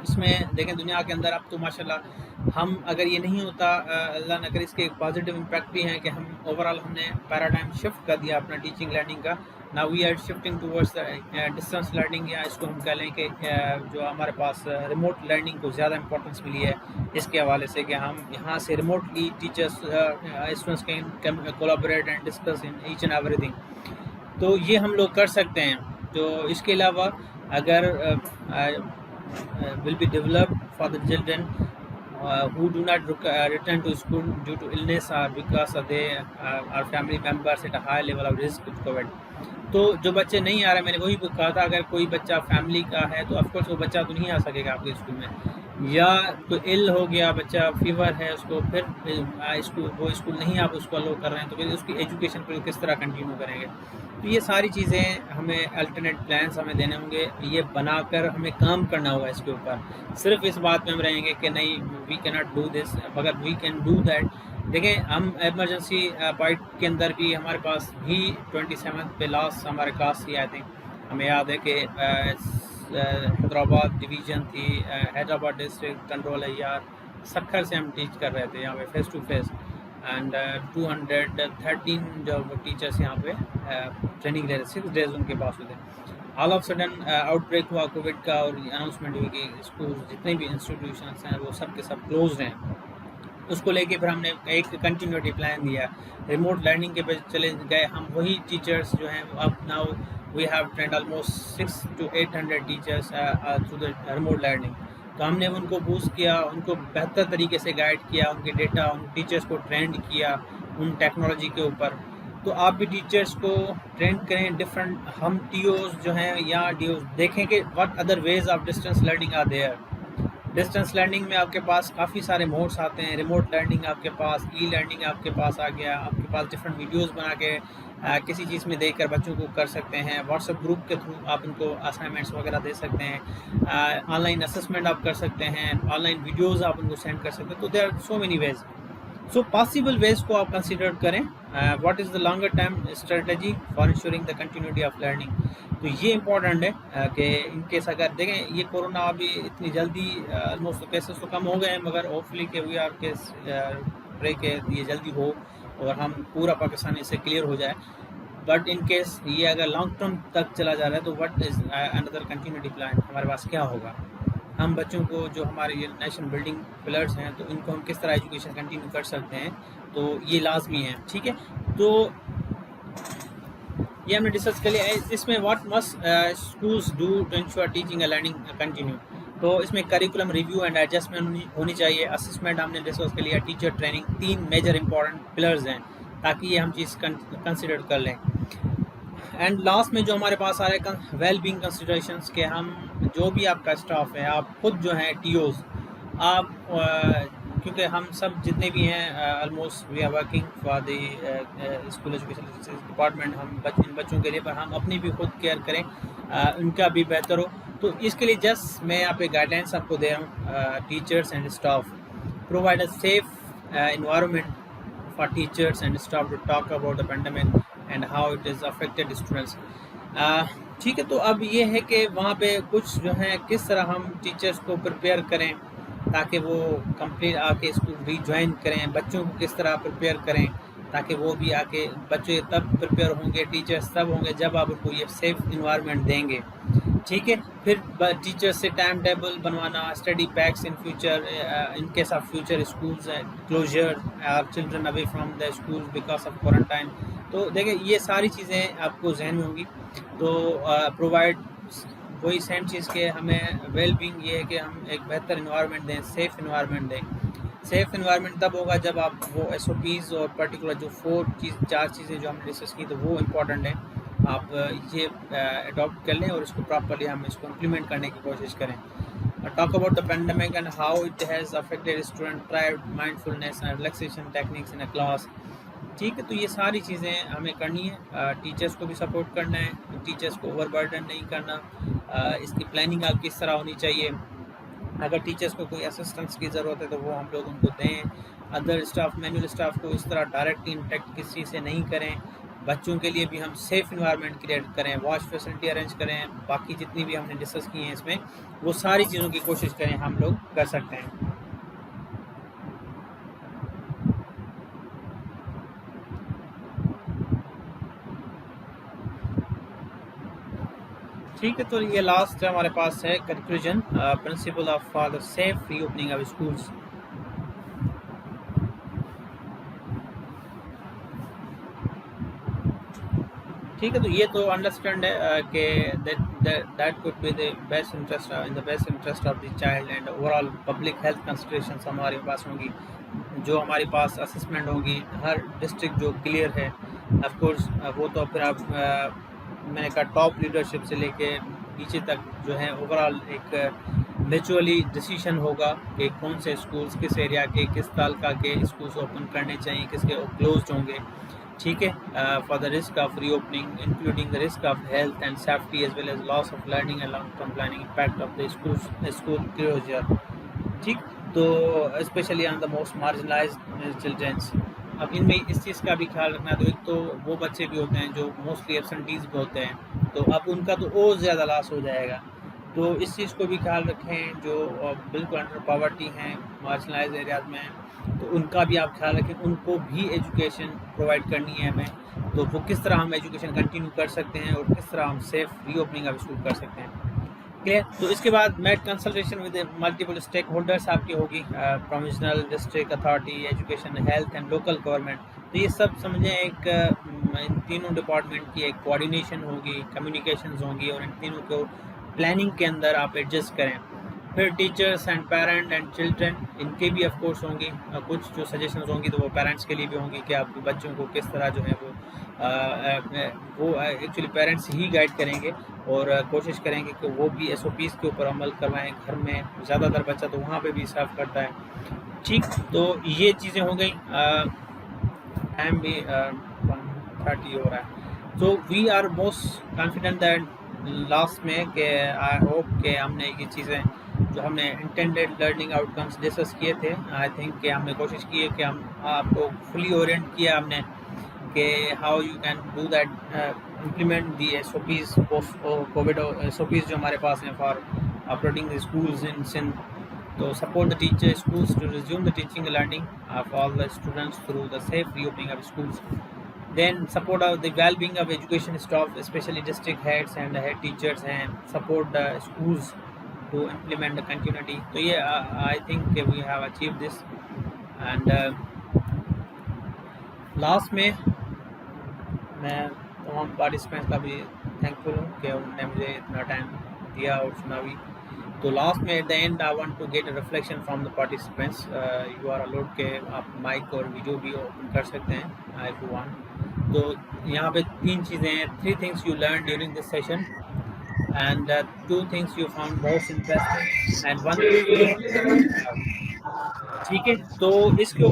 इसमें देखें दुनिया के अंदर अब तो माशाल्लाह हम, अगर ये नहीं होता अल्लाह न करे, इसके एक पॉजिटिव इम्पैक्ट भी हैं कि हम ओवरऑल हमने पैराडाइम शिफ्ट कर दिया अपना टीचिंग लर्निंग का. Now we are shifting towards distance learning, या इसको हम कह लें कि जो हमारे पास रिमोट लर्निंग को ज़्यादा इंपॉर्टेंस मिली है इसके हवाले से कि हम यहाँ से remotely teachers students can collaborate and discuss in each and everything. तो ये हम लोग कर सकते हैं. तो इसके अलावा अगर will be developed for the children who do not return to school due to illness or because of they are family members at a high level of risk with COVID. तो जो बच्चे नहीं आ रहे, मैंने वही कहा था, अगर कोई बच्चा फैमिली का है तो ऑफकोर्स वो बच्चा तो नहीं आ सकेगा आपके स्कूल में, या कोई इल हो गया बच्चा, फीवर है उसको, फिर वो स्कूल नहीं आप उसको अलो कर रहे हैं तो फिर उसकी एजुकेशन को किस तरह कंटिन्यू करेंगे. तो ये सारी चीज़ें हमें अल्टरनेट प्लान्स हमें देने होंगे, ये बनाकर हमें काम करना होगा इसके ऊपर. सिर्फ इस बात में हम रहेंगे कि नहीं we can not do this, मगर वी कैन डू दैट. देखें हम एमरजेंसी पार्ट के अंदर भी हमारे पास भी 27 पे लास्ट हमारे क्लास थी, आई थिंक हमें याद है कि हैदराबाद डिवीज़न थी, हैदराबाद डिस्ट्रिक्ट कंट्रोल है यार, सखर से हम टीच कर रहे थे यहाँ पे फेस टू फेस. एंड 213 जो टीचर्स यहाँ पे ट्रेनिंग ले रहे, 6 डेज उनके पास होते. ऑल ऑफ सडन आउटब्रेक हुआ कोविड का और अनाउंसमेंट हुई कि स्कूल जितने भी इंस्टीट्यूशंस हैं वो सब के सब क्लोज हैं. उसको लेके फिर हमने एक कंटिन्यूटी प्लान दिया, रिमोट लर्निंग के पे चले गए हम. वही टीचर्स जो हैं अब now we have trained almost 600 to 800 teachers through the remote learning. तो हमने उनको बूस्ट किया, उनको बेहतर तरीके से गाइड किया, उनके डेटा, उन टीचर्स को ट्रेंड किया उन टेक्नोलॉजी के ऊपर. तो आप भी टीचर्स को ट्रेंड करें डिफरेंट. हम टीओज जो हैं या डीओज देखें कि what other ways of distance learning are there. Distance learning में आपके पास काफ़ी सारे मोड्स आते हैं. रिमोट लर्निंग आपके पास, ई लर्निंग आपके पास आ गया, आपके पास डिफरेंट वीडियोस बना के किसी चीज़ में देखकर बच्चों को कर सकते हैं. व्हाट्सएप ग्रुप के थ्रू आप उनको असाइनमेंट्स वगैरह दे सकते हैं. ऑनलाइन असेसमेंट आप कर सकते हैं, ऑनलाइन वीडियोस आप उनको सेंड कर सकते हैं. तो there are so many ways. So possible ways को आप कंसिडर करें. What is the longer term strategy for ensuring the continuity of learning. तो ये इम्पॉर्टेंट है कि इनकेस अगर देखें ये कोरोना अभी इतनी जल्दी ऑलमोस्ट केसेस तो कम हो गए हैं, मगर होपफुली के वी आर केस प्रे के ये जल्दी हो और हम पूरा पाकिस्तान इससे क्लियर हो जाए. बट इन केस ये अगर लॉन्ग टर्म तक चला जा रहा है तो what is another continuity plan, हमारे पास क्या होगा. हम बच्चों को जो हमारे ये नेशनल बिल्डिंग पिलर्स हैं तो इनको हम किस तरह एजुकेशन कंटिन्यू कर सकते हैं, तो ये लाजमी है. ठीक है, तो ये हमने डिस्कस कर लिया. इसमें what must schools do to ensure teaching and learning continue. तो इसमें करिकुलम रिव्यू एंड एडजस्टमेंट होनी चाहिए. असेसमेंट हमने डिस्कस कर लिया. Teacher training, 3 major important pillars हैं ताकि ये हम चीज़ कंसिडर कर लें. एंड लास्ट में जो हमारे पास आ रहा है वेल बीइंग कंसिडरेशंस के हम जो भी आपका स्टाफ है, आप खुद जो हैं टीओज, आप क्योंकि हम सब जितने भी हैं almost we are working for the school education department, हम इन बच्चों के लिए, पर हम अपनी भी खुद केयर करें, उनका भी बेहतर हो। तो इसके लिए जस्ट मैं यहाँ पे गाइडलाइंस आपको दे रहा हूँ। Teachers and staff provide a safe environment for teachers and staff to talk about the pandemic and how it has affected students. ठीक है, तो अब ये है कि वहाँ पे कुछ जो है किस तरह हम टीचर्स को प्रिपेयर करें ताकि वो कंप्लीट आके स्कूल रीज्वाइन करें, बच्चों को किस तरह प्रिपेयर करें ताकि वो भी आके, बच्चे तब प्रिपेयर होंगे, टीचर्स तब होंगे जब आप उनको ये सेफ इन्वायरमेंट देंगे। ठीक है, फिर टीचर्स से टाइम टेबल बनवाना, study packs in future, in case of future schools closure are children away from the school because of quarantine. तो देखिए ये सारी चीज़ें आपको जहन में होंगी। तो प्रोवाइड वही सेम चीज़ के हमें वेलबींग ये है कि हम एक बेहतर इन्वायरमेंट दें, सेफ़ इन्वायरमेंट दें। सेफ़ इन्वायरमेंट तब होगा जब आप वो SOPs और पर्टिकुलर जो 4 चीज़ें जो हमने डिस्कस की तो वो इम्पॉर्टेंट हैं, आप ये अडॉप्ट कर लें और इसको प्रॉपरली हम इसको इम्प्लीमेंट करने की कोशिश करें। Talk about the pandemic and how it has affected student, try mindfulness and relaxation techniques in a class. ठीक है, तो ये सारी चीज़ें हमें करनी है। टीचर्स को भी सपोर्ट करना है, टीचर्स को ओवरबर्डन नहीं करना। इसकी प्लानिंग आप किस तरह होनी चाहिए, अगर टीचर्स को कोई असिस्टेंस की ज़रूरत है तो वो हम लोग उनको दें। अदर स्टाफ, मैनुअल स्टाफ को इस तरह डायरेक्टली इंटरेक्ट किसी से नहीं करें। बच्चों के लिए भी हम सेफ़ इन्वायरमेंट क्रिएट करें, वॉश फैसिलिटी अरेंज करें, बाकी जितनी भी हमने डिस्कस की हैं इसमें वो सारी चीज़ों की कोशिश करें, हम लोग कर सकते हैं। ठीक है, तो ये लास्ट हमारे पास है conclusion, principle of for the safe reopening of schools. ठीक है, तो ये तो अंडरस्टैंड है कि that could be the best interest in the best interest of the child and overall public health considerations हमारे पास होंगी, जो हमारे पास असेसमेंट होगी हर डिस्ट्रिक्ट जो क्लियर है। ऑफ कोर्स वो तो फिर आप मैंने कहा टॉप लीडरशिप से लेके नीचे तक जो है ओवरऑल एक म्यूचुअली डिसीजन होगा कि कौन से स्कूल्स किस एरिया के किस तालका के स्कूल्स ओपन करने चाहिए, किसके क्लोज होंगे। ठीक है, for the risk of reopening including the risk of health and safety as well as loss of learning and long term planning impact of the school closure. ठीक, तो specially on the most marginalised childrens. अब इनमें इस चीज़ का भी ख्याल रखना, तो एक तो वो बच्चे भी होते हैं जो मोस्टली एब्सेंटीज़ भी होते हैं, तो अब उनका तो और ज़्यादा लॉस हो जाएगा। तो इस चीज़ को भी ख्याल रखें, जो बिल्कुल अंडर पॉवर्टी हैं, मार्जिनलाइज एरियाज में हैं, तो उनका भी आप ख्याल रखें, उनको भी एजुकेशन प्रोवाइड करनी है हमें। तो वो किस तरह हम एजुकेशन कंटिन्यू कर सकते हैं और किस तरह हम सेफ रीओपनिंग ऑफ स्कूल कर सकते हैं। क्लियर, तो इसके बाद made consultation with multiple stake holders आपकी होगी, provisional, district authority, education, health and local government. तो ये सब समझें एक इन तीनों डिपार्टमेंट की एक कोऑर्डिनेशन होगी, कम्युनिकेशंस होंगी और इन तीनों को प्लानिंग के अंदर आप एडजस्ट करें। फिर teachers and parent and children, इनके भी ऑफ कोर्स होंगी कुछ जो सजेशंस होंगी, तो वो पेरेंट्स के लिए भी होंगी कि आप बच्चों को किस तरह जो है वो एक्चुअली पेरेंट्स ही गाइड करेंगे और कोशिश करेंगे कि वो भी SOPs के ऊपर अमल करवाएं। घर में ज़्यादातर बच्चा तो वहाँ पे भी सर्व करता है। ठीक, तो ये चीज़ें हो गई। टाइम भी 1:30 हो रहा है। तो we are most confident that last में कि आई होप कि हमने ये चीज़ें जो हमने इंटेंडेड लर्निंग आउटकम्स डिस्कस किए थे, आई थिंक कि हमने कोशिश की है कि हम आपको फुली ओरिएंट किया हमने कि how you can do that, implement the SOPs post COVID SOPs जो हमारे पास हैं for operating the schools in Sindh. तो support the teacher schools to resume the teaching and learning of all the students through the safe reopening of schools. Then support of the well-being of education staff, especially district heads and head teachers, and support the schools to implement the continuity. So yeah, I think we have achieved this. And last में मैं तमाम participants का भी thankful हूँ कि उन्होंने मुझे इतना टाइम दिया और सुना भी। तो लास्ट में at the end I want to get a reflection from the participants. You are allowed के आप माइक और वीडियो भी ओपन कर सकते हैं इफ यू वांट। तो यहाँ पे 3 चीज़ें हैं, 3 things you learned during this session and 2 things you found most interesting and 1 thing ठीक है, तो इसके